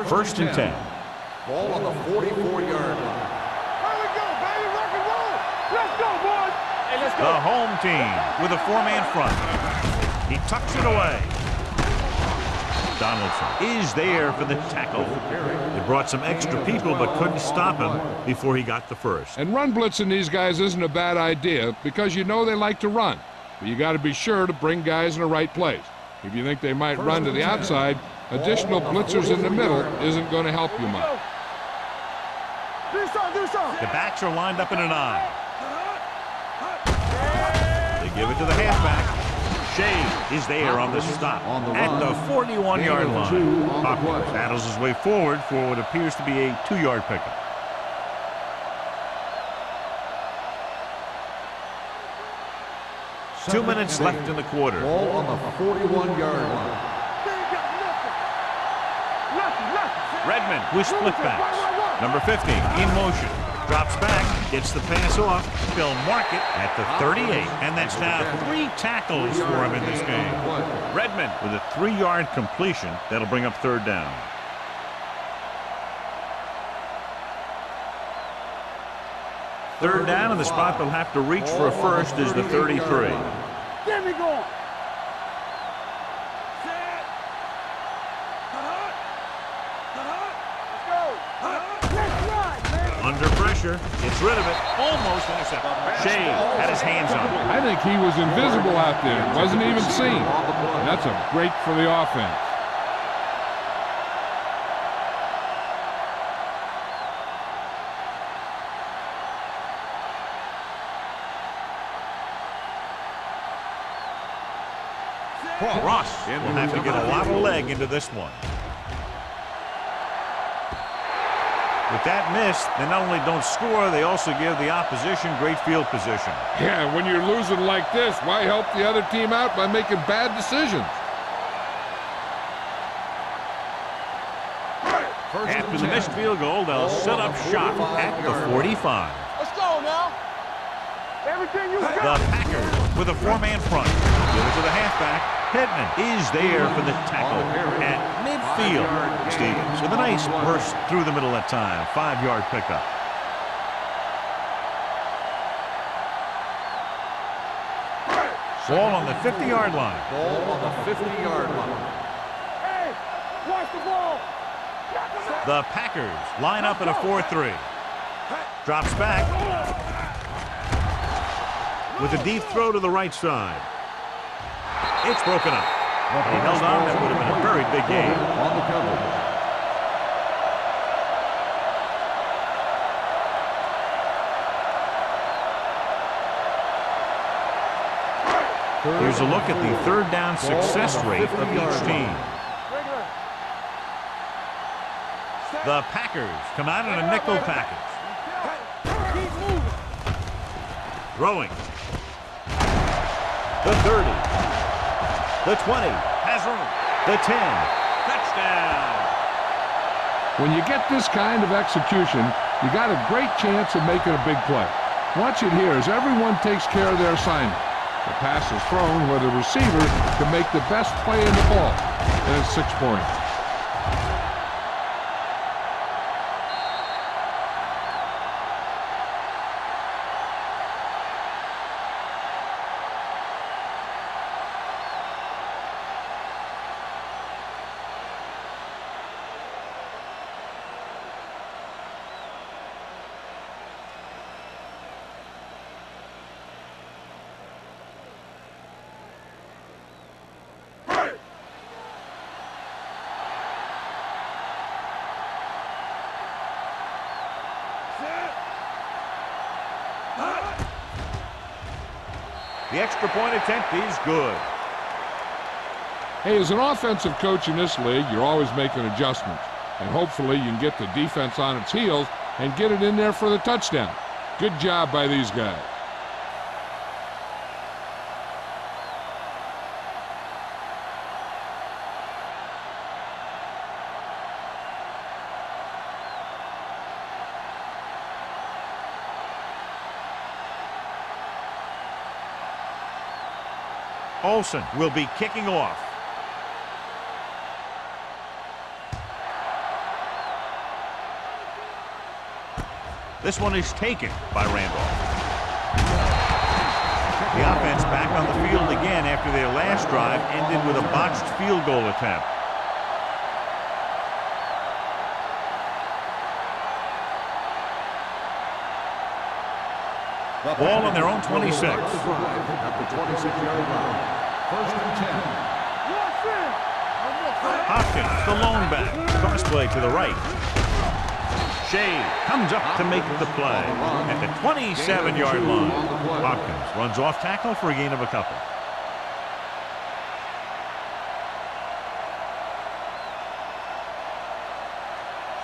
First and 10. Ball on the 44-yard line. Here we go, baby. Rock and roll. Let's go, boys. Hey, let's go. The home team with a 4-man front. He tucks it away. Donaldson is there for the tackle. They brought some extra people but couldn't stop him before he got the first. And run blitzing these guys isn't a bad idea because you know they like to run. But you got to be sure to bring guys in the right place. If you think they might run to the outside, additional blitzers in the middle isn't going to help you much. Do something. The backs are lined up in an I. They give it to the halfback. Shea is there on the stop at the 41-yard line. Hopkins battles his way forward for what appears to be a 2-yard pickup. Two minutes left in the quarter. Ball on the 41-yard line. Redmond with split backs. Number 50 in motion. Drops back, gets the pass off. They'll mark it at the 38. And that's now 3 tackles for him in this game. Redmond with a 3-yard completion. That'll bring up 3rd down. Third down, and the spot they'll have to reach for a first is the 33. Get me going. Under pressure, gets rid of it, almost intercepted. Shea had his hands on it. I think he was invisible out there, wasn't even seen. And that's a break for the offense. Ross will have to get a lot of leg into this one. With that miss, they not only don't score, they also give the opposition great field position. Yeah, when you're losing like this, why help the other team out by making bad decisions? After the missed field goal, they'll set up shop at the 45. Let's go now. Everything you The got. Packers with a 4-man front. Give it to the halfback. Pittman is there for the tackle at midfield. Stevens with a nice burst through the middle that time. 5-yard pickup. Ball on the 50-yard line. Ball on the 50-yard line. Hey, watch the ball. The Packers line up in a 4-3. Drops back. With a deep throw to the right side. It's broken up. He held on. That would have been a very big game. On the cover. Here's a look at the 3rd down success rate of each team. The Packers come out in a nickel package. Throwing. The 30. The 20 has room. The 10. Touchdown. When you get this kind of execution, you got a great chance of making a big play. Watch it here as everyone takes care of their assignment. The pass is thrown where the receiver can make the best play in the ball. And it's 6 points. The extra point attempt is good. Hey, as an offensive coach in this league, you're always making adjustments. And hopefully you can get the defense on its heels and get it in there for the touchdown. Good job by these guys. Olsen will be kicking off. This one is taken by Randolph. The offense back on the field again after their last drive ended with a botched field goal attempt. Ball on their own 26. At the 26-yard line. First and 10. Hopkins, the lone back. Cross play to the right. Shea comes up to make the play at the 27-yard line. Hopkins runs off tackle for a gain of a couple.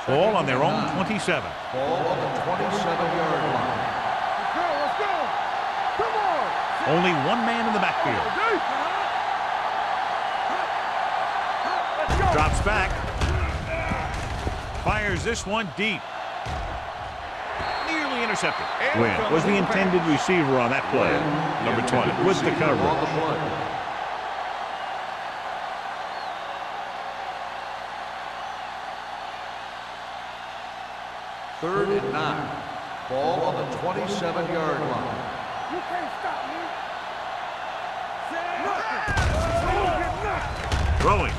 Ball on their own 27. Ball on the 27-yard line. Let's go. Come on. Only one man in the backfield. Drops back. Fires this one deep. Nearly intercepted. Wynn was the intended receiver on that play. Number 20 with the coverage. Third and 9. Ball on the 27-yard line. You can't stop me. Throwing.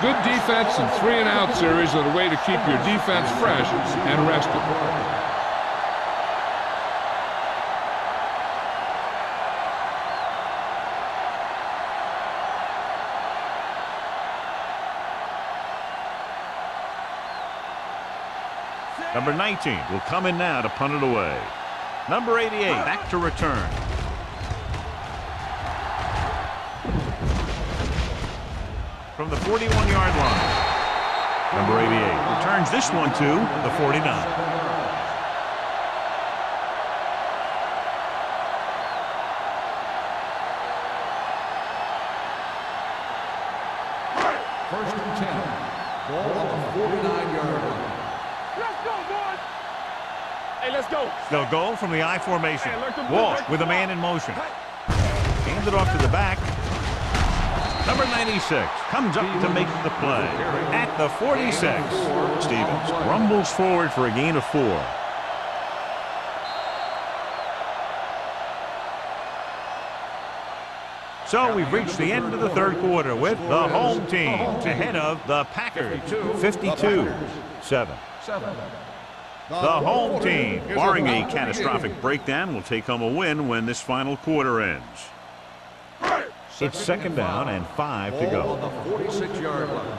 Good defense and 3-and-out series are the way to keep your defense fresh and rested. Number 19 will come in now to punt it away. Number 88 back to return. From the 41-yard line. Number 88 returns this one to the 49. First and 10. Ball on the 49-yard line. Let's go, boys. Hey, let's go. They'll go from the I formation. Walsh with a man in motion. Hands it off to the back. Number 96 comes up to make the play at the 46. Stevens rumbles forward for a gain of 4. So we've reached the end of the third quarter with the home team ahead of the Packers 52-7. The home team, barring a catastrophic breakdown, will take home a win when this final quarter ends. It's second down and 5 to go. On the 46-yard line.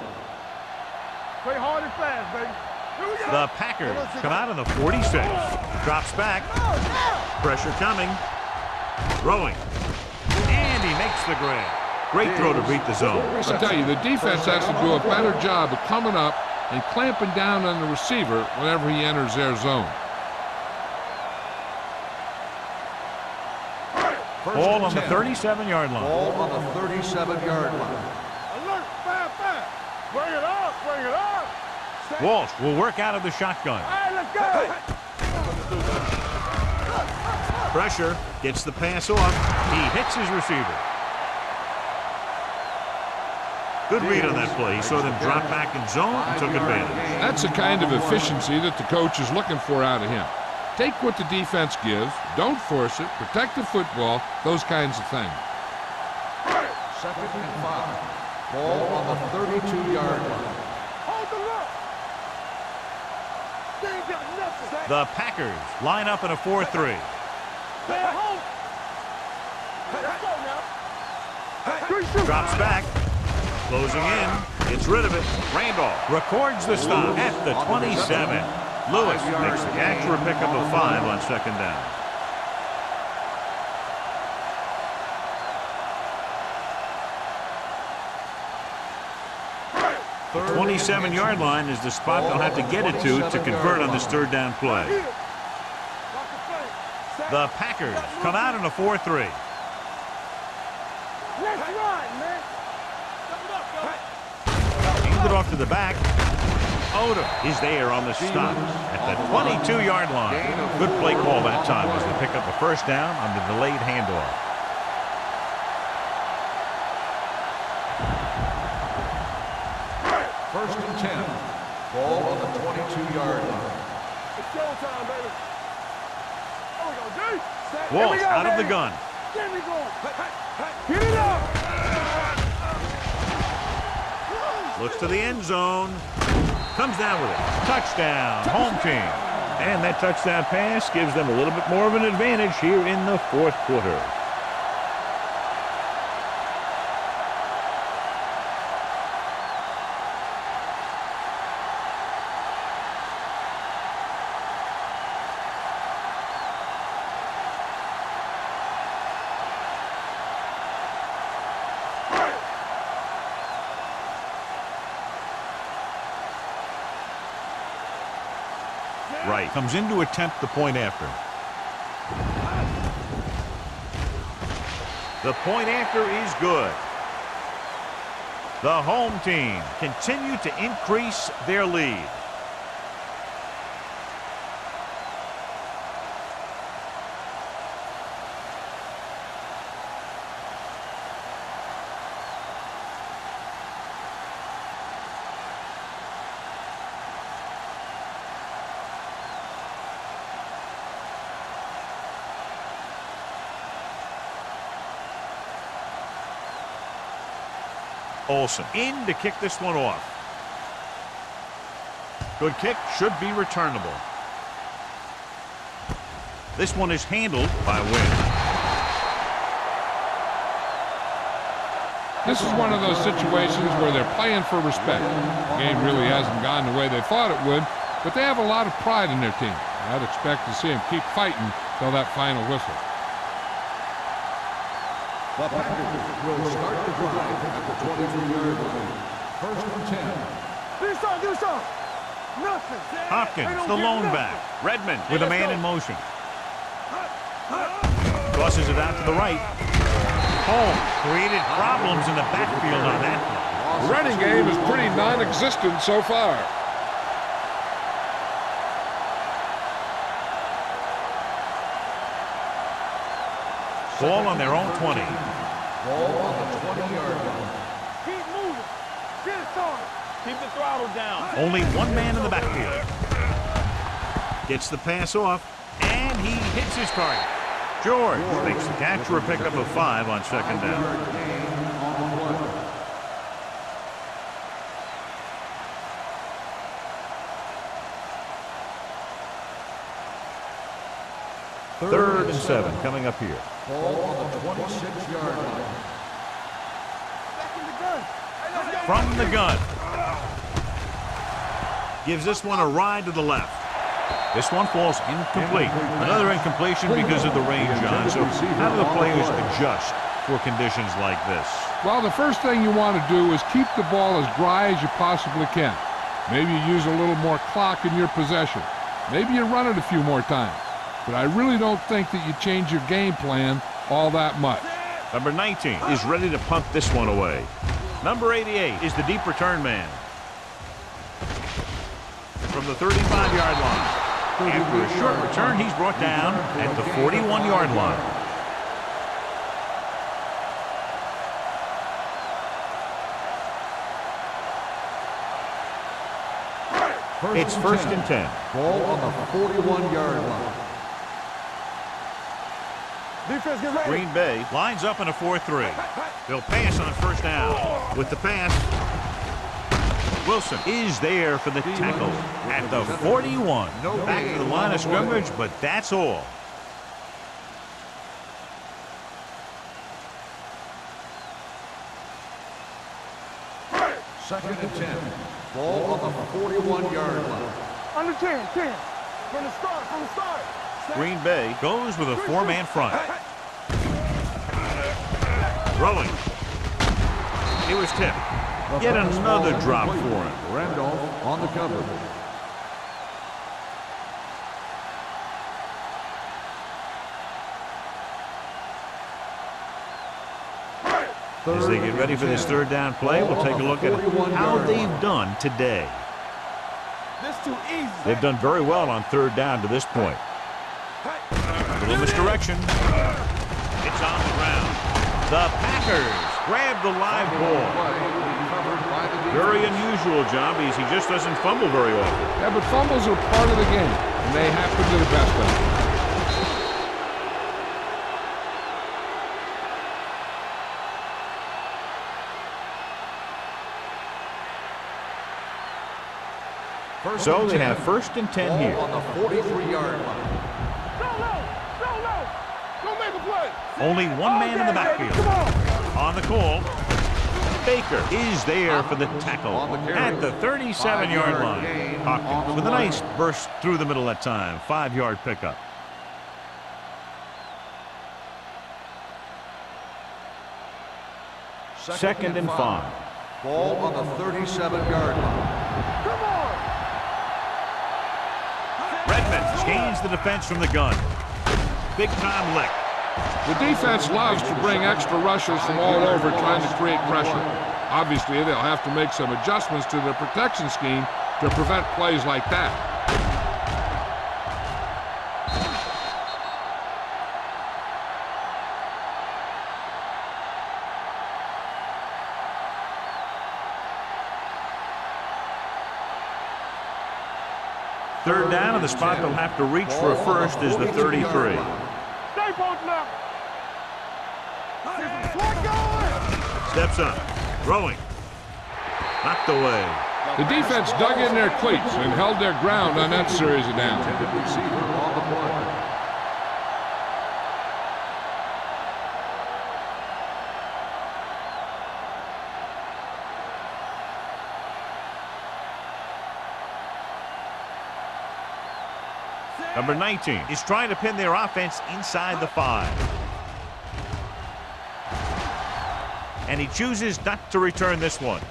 Play hard and fast, baby. Here we go. The Packers come out on the 46. Drops back. Pressure coming. Throwing. And he makes the grab. Great throw to beat the zone. I tell you, the defense has to do a better job of coming up and clamping down on the receiver whenever he enters their zone. Ball on the 37-yard line. Ball on the 37-yard line. Alert, fast. Bring it up, bring it up. Walsh will work out of the shotgun. All right, let's go. Pressure, gets the pass off. He hits his receiver. Good read on that play. He saw them drop back in zone and took advantage. That's the kind of efficiency that the coach is looking for out of him. Take what the defense gives, don't force it, protect the football, those kinds of things. 2nd and 5. Ball on the 32-yard line. Hold the look. They ain't got nothing. The Packers line up in a 4-3. Stay at home. Let's go now. Drops back. Closing in. Gets rid of it. Randolph records the stop at the 27. Lewis makes the catch for a pickup of 5 on 2nd down. The 27-yard line is the spot they'll have to get it to convert on this 3rd down play. The Packers come out in a 4-3. Let's run, man. Handed off to the back. Odom is there on the stop at the 22-yard line. Good play call that time as they pick up a 1st down on the delayed handoff. First and 10. Ball on the 22-yard line. It's showtime, baby. There we go, D. Walsh out of the gun. There we go. Get it up. Looks to the end zone. Comes down with it. Touchdown, home team. And that touchdown pass gives them a little bit more of an advantage here in the 4th quarter. Right, comes in to attempt the point after. The point after is good. The home team continue to increase their lead. Olsen in to kick this one off. Good kick, should be returnable. This one is handled by Wynn. This is one of those situations where they're playing for respect. The game really hasn't gone the way they thought it would, but they have a lot of pride in their team. I'd expect to see them keep fighting till that final whistle. The Packers will start the drive at the 23-yard line. First and 10. Do something. Nothing. Hopkins, the lone back. Redmond with a man in motion. Tosses it out to the right. Holmes created problems in the backfield on that play. The running game is pretty non-existent so far. Ball on their own 20. Ball on the 20-yard line. Keep moving. Get it started. Keep the throttle down. Only one man in the backfield. Gets the pass off, and he hits his target. George makes the catch for a pickup of 5 on 2nd down. Third and 7 coming up here. Ball on the 26-yard line. Back in the gun. Hey, let's go. From the gun. Gives this one a ride to the left. This one falls incomplete. Another incompletion because of the range, John. So how do the players adjust for conditions like this? Well, the first thing you want to do is keep the ball as dry as you possibly can. Maybe you use a little more clock in your possession. Maybe you run it a few more times. But I really don't think that you change your game plan all that much. Number 19 is ready to punt this one away. Number 88 is the deep return man. From the 35-yard line. After a short return, he's brought down at the 41-yard line. It's first and 10. Ball on the 41-yard line. Defense, get ready. Green Bay lines up in a 4-3. They'll pass on first down. With the pass, Wilson is there for the tackle at the 41. Back to the line of scrimmage, but that's all. Second and 10. Ball on the 41-yard line. Under 10. From the start. Green Bay goes with a 4-man front. Throwing. It was tipped. Yet another drop for him. Randolph on the cover. As they get ready for this third down play, we'll take a look at how they've done today. This too easy. They've done very well on third down to this point. A little misdirection. It's on the ground. The Packers grab the live ball. Very unusual job, as he just doesn't fumble very often. Yeah, but fumbles are part of the game, and they happen to the best of them. So they have first and 10 here. On the 43-yard line. Go low. Go make a play. Only one man in the backfield. Come on. On the call, Baker is there for the tackle at the 37-yard line. Hawkins with a nice burst through the middle that time. 5-yard pickup. Second and 5. Ball on the 37-yard line. Come on. Redmond gains the defense from the gun. Big time lick. The defense loves to bring extra rushers from all over trying to create pressure. Obviously, they'll have to make some adjustments to their protection scheme to prevent plays like that. Third down, and the spot they'll have to reach for a first is the 33. Stay both left. Steps up, throwing. Knocked away. The defense dug in their cleats and held their ground on that series of downs. Receiver on the play. Number 19 is trying to pin their offense inside the 5. And he chooses not to return this one.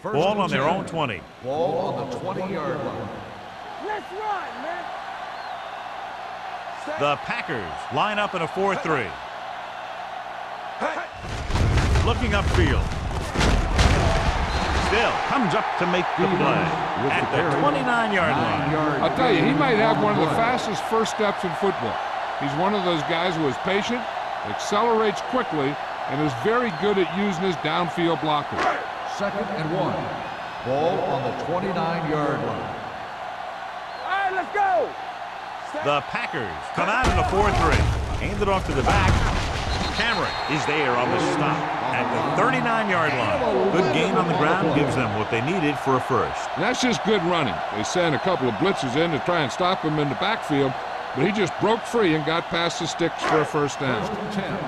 Ball on their own 20. Ball on the 20-yard line. Let's run, man. The Packers line up in a 4-3. Looking upfield. Still comes up to make the play at the 29-yard line. I'll tell you, he might have one of the fastest first steps in football. He's one of those guys who is patient, accelerates quickly, and is very good at using his downfield blocker. Second and 1. Ball on the 29-yard line. All right, let's go. The Packers come out in a 4-3. Hand it off to the back. Cameron is there on the stop at the 39-yard line. Good gain on the ground gives them what they needed for a first. That's just good running. They sent a couple of blitzes in to try and stop him in the backfield, but he just broke free and got past the sticks for a first down. First and 10.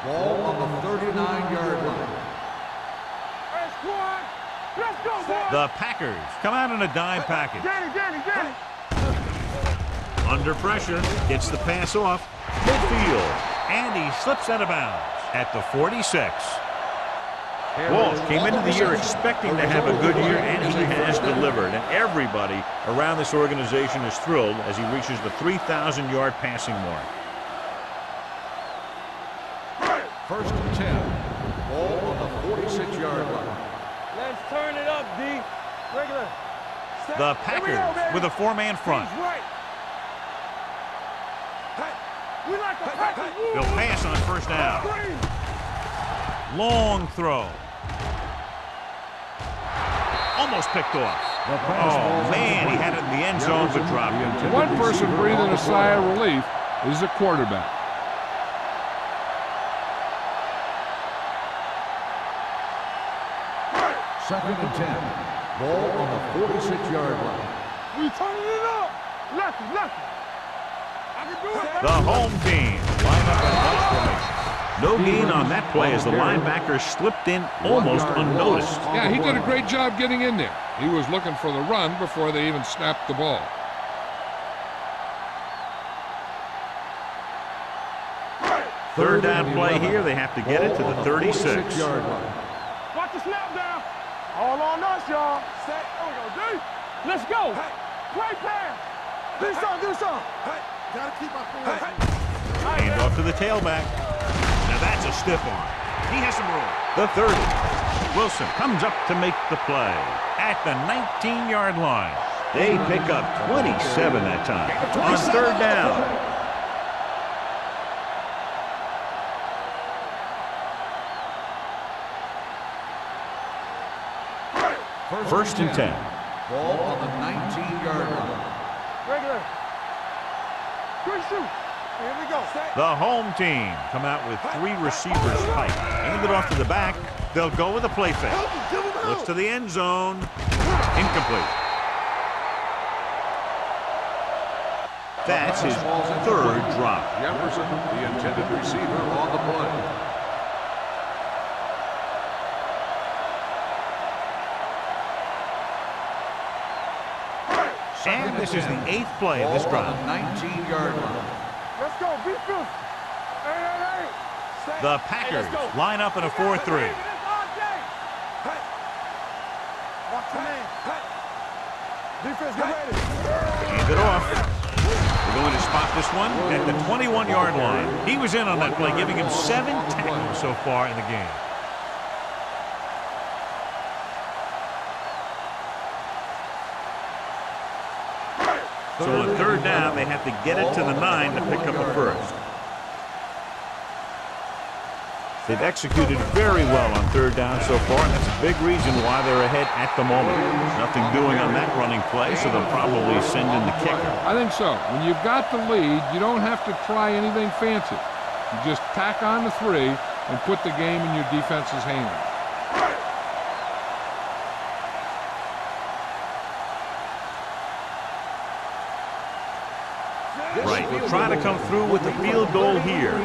Ball on the 39-yard line. Hey, squad. Let's go, boy. The Packers come out in a dime package. Danny. Under pressure, gets the pass off midfield, and he slips out of bounds at the 46. Walsh came into the year expecting to have a good year, and he has delivered. And everybody around this organization is thrilled as he reaches the 3,000-yard passing mark. 1st and 10. Ball on the 46-yard line. Let's turn it up, D. Regular. Set. The Here we go, Packers baby. with a 4-man front. He's right. Hey. We like the Packers. They'll pass on 1st down. Long throw. Almost picked off. Oh, man, he had it in the end zone but dropped it. One person breathing a sigh of relief is the quarterback. Second and 10. Ball on the 46-yard line. We turning it up. Lucky. I can do it. The home team line up in bunch formation. No gain on that play as the linebacker slipped in almost unnoticed. Yeah, he did a great job getting in there. He was looking for the run before they even snapped the ball. Third down play here. They have to get it to the 36-yard line. Watch the snap down. All on us, y'all. Set. There we go, D. Let's go. Hey. Great pass. Do something. Hey. Gotta keep my feet. Hand off to the tailback. Now that's a stiff arm. He has some room. The 30. Wilson comes up to make the play at the 19-yard line. They pick up 27 that time. On 3rd down. First and 10. Ball on the 19-yard line. Regular. Good shoot. Here we go. Set. The home team come out with 3 receivers tight. Hand it off to the back. They'll go with a play fake. Looks to the end zone. Incomplete. That's his 3rd drop. Jefferson, the intended receiver, on the play. And this is the 8th play of this Ball drive. on the 19-yard line. Let's go. Be fierce. Hey. Set. The Hey, Packers let's go. line up in a 4-3. Watch the man. Defense, get ready. Hand it off. We're going to spot this one at the 21-yard line. He was in on that play, giving him 7 tackles so far in the game. So on 3rd down, they have to get it to the 9 to pick up a first. They've executed very well on 3rd down so far, and that's a big reason why they're ahead at the moment. Nothing doing on that running play, so they'll probably send in the kicker. I think so. When you've got the lead, you don't have to try anything fancy. You just tack on the 3 and put the game in your defense's hands. Right, we're trying to come through with the field goal here.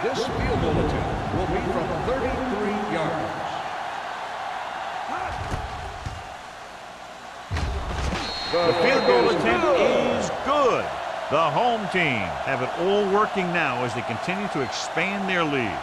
This field goal attempt will be from 33 yards. The field goal attempt is good. The home team have it all working now as they continue to expand their lead.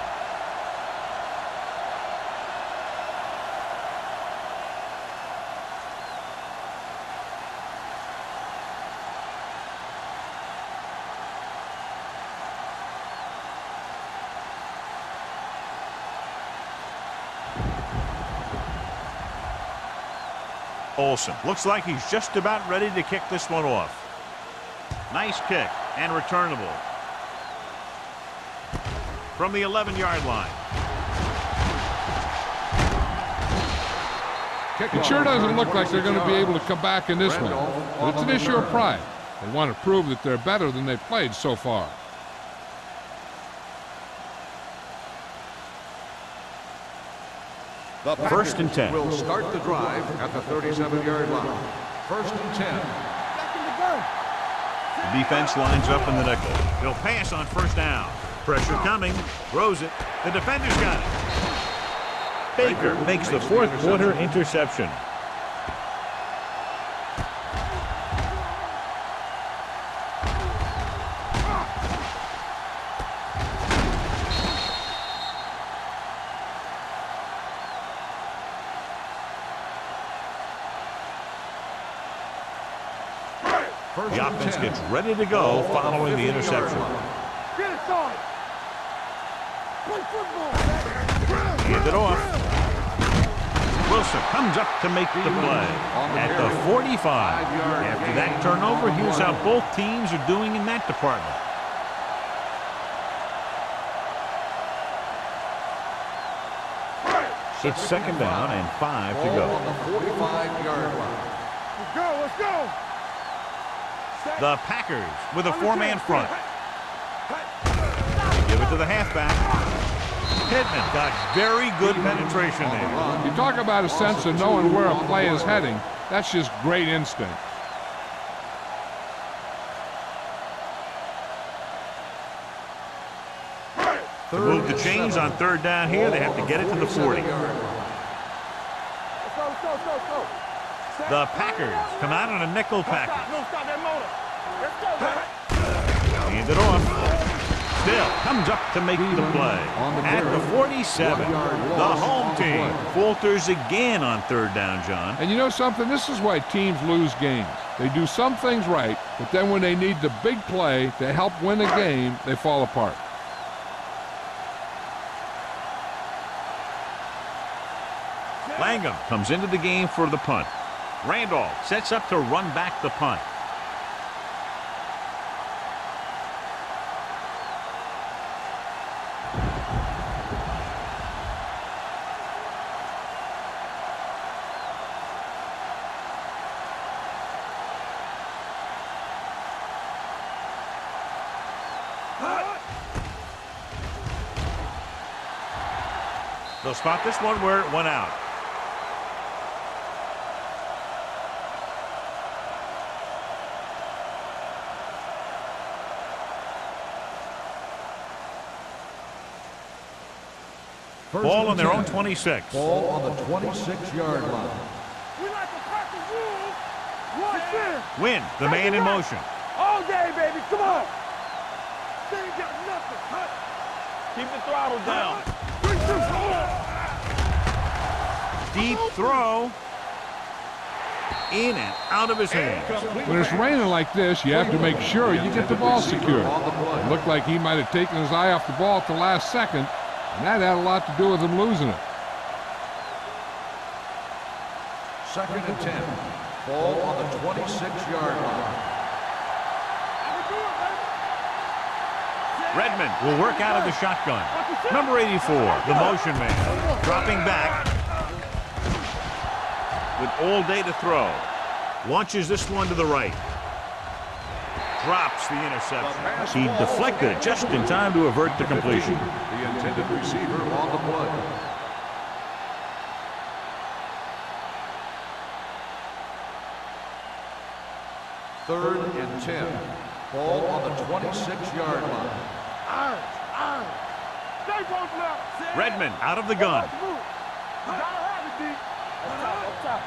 Olsen looks like he's just about ready to kick this one off. Nice kick and returnable from the 11-yard line. It sure doesn't look like they're going to be able to come back in this one, but it's an issue of pride. They want to prove that they're better than they've played so far. The First and 10. will start the drive at the 37-yard line. First and 10. Back in the gun. The defense lines up in the nickel. They'll pass on first down. Pressure coming. Throws it. The defender's got it. Baker makes the fourth quarter interception. The offense gets ready to go following the interception. Get it, son. Play football. Hand it off. Wilson comes up to make the play at the 45. After that turnover, here's how both teams are doing in that department. It's second down and 5 to go. On the 45-yard line. Let's go, let's go. The Packers with a four-man front. Give it to the halfback. Pittman got very good penetration there. You talk about a sense of knowing where a play is heading. That's just great instinct. To move the chains on third down here, they have to get it to the 40. Let's go, let's go, let's go, let's go. The Packers come out on a nickel package. Don't stop that motor. Let's go, man. Hand it off. Still comes up to make the play. At the 47, the home team falters again on third down, John. And you know something? This is why teams lose games. They do some things right, but then when they need the big play to help win a game, they fall apart. Langham comes into the game for the punt. Randolph sets up to run back the punt. They'll spot this one where it went out. Ball on their own 26. Ball on the 26-yard line. We like the Packers rules. Watch this. Win, the man in motion. All day, baby. Come on. They ain't got nothing. Keep the throttle down. Deep throw. In and out of his hands. When it's raining like this, you have to make sure you get the ball secured. It looked like he might have taken his eye off the ball at the last second, and that had a lot to do with him losing it. Second and 10. Ball on the 26-yard line. Redmond will work out of the shotgun. Number 84, the motion man, dropping back with all day to throw. Launches this one to the right. Drops the interception. He deflected it just in time to avert the completion. The intended receiver on the play. Third and 10. Ball on the 26-yard line. Stay both left. Redmond out of the gun. You gotta have it, D. Up top.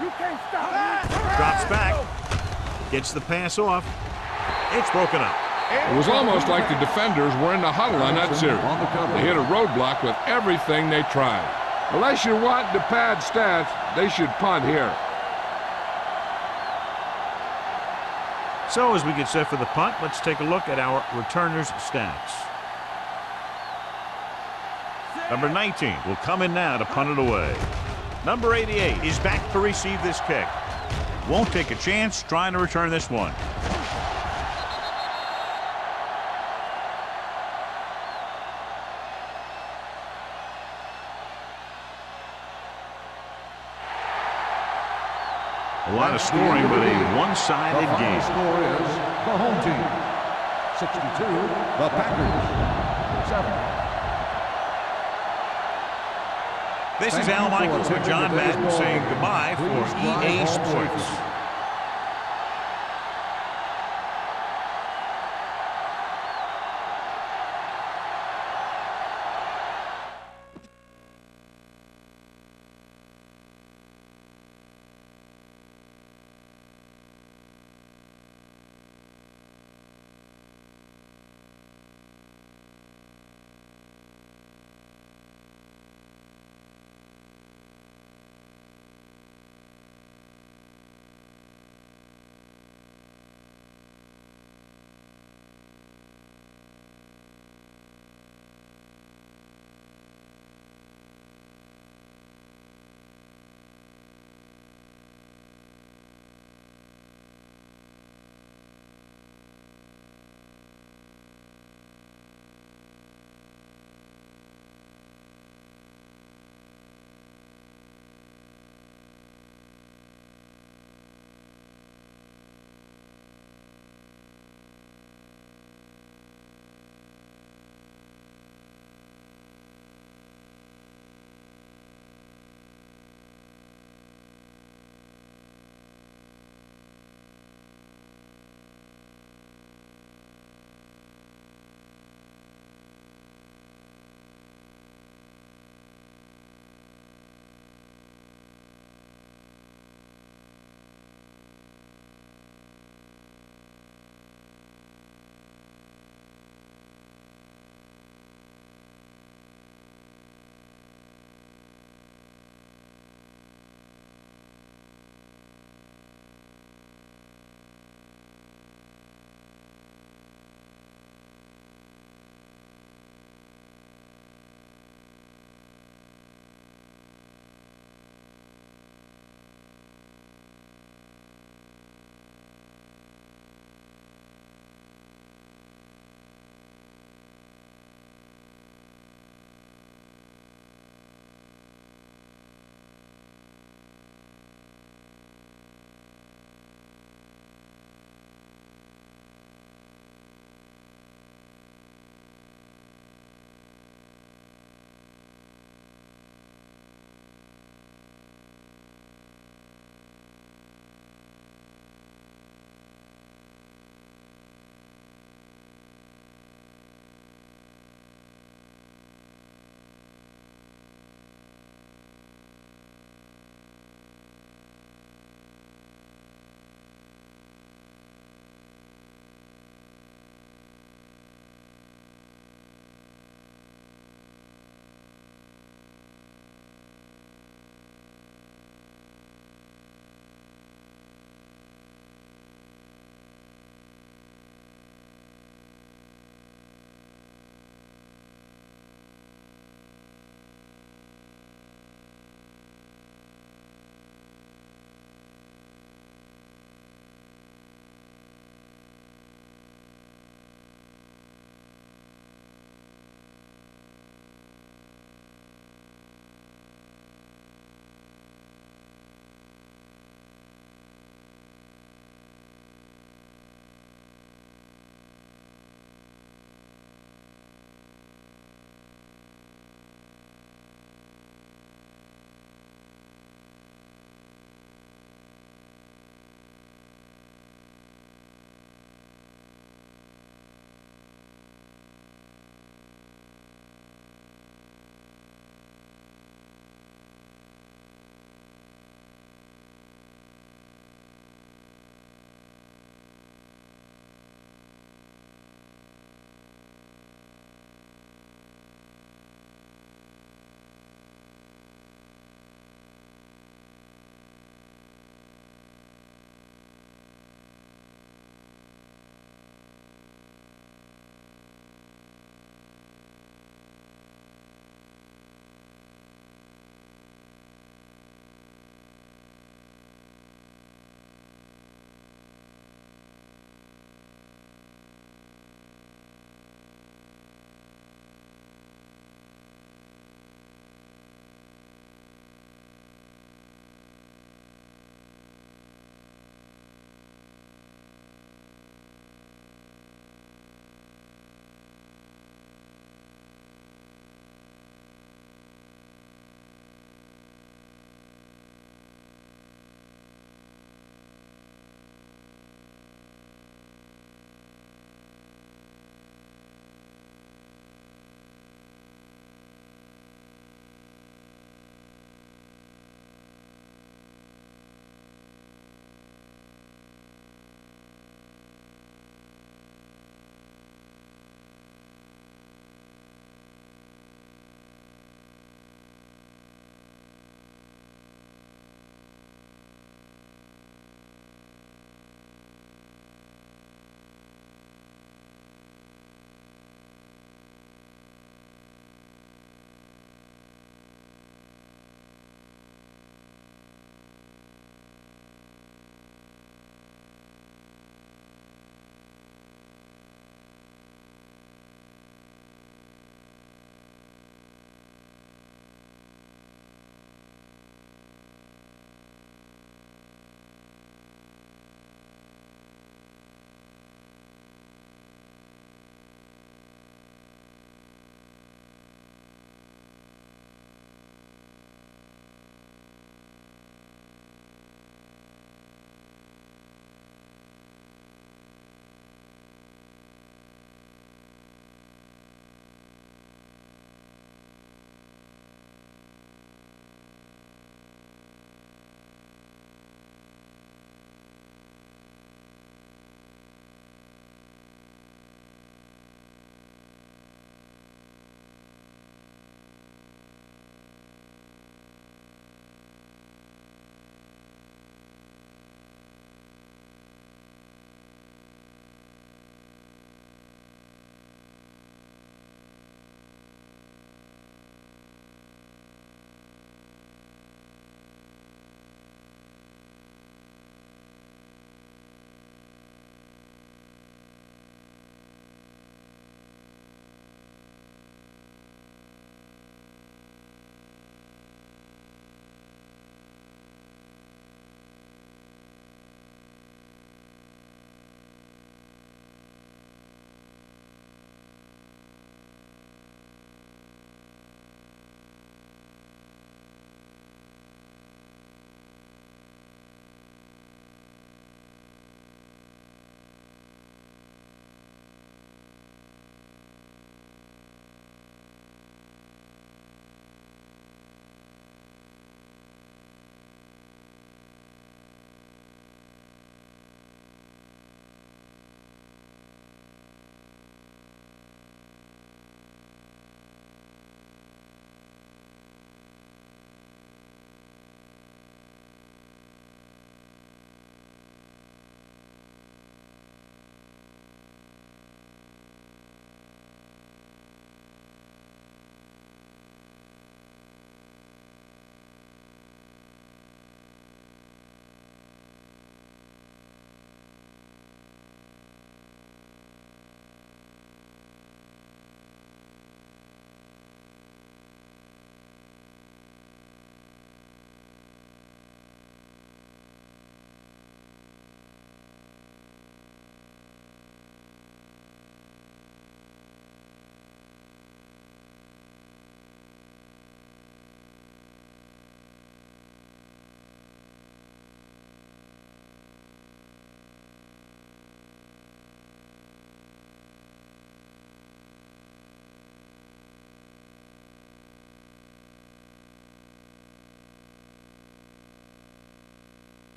You can't stop me. Drops back. Gets the pass off. It's broken up. It was almost like the defenders were in the huddle on that series. They hit a roadblock with everything they tried. Unless you want to pad stats, they should punt here. So as we get set for the punt, let's take a look at our returners' stats. Number 19 will come in now to punt it away. Number 88 is back to receive this kick. Won't take a chance trying to return this one. A lot of scoring, but a one-sided game. The score is the home team 62, the Packers 7. This is Al Michaels with John Madden saying goodbye for EA Sports.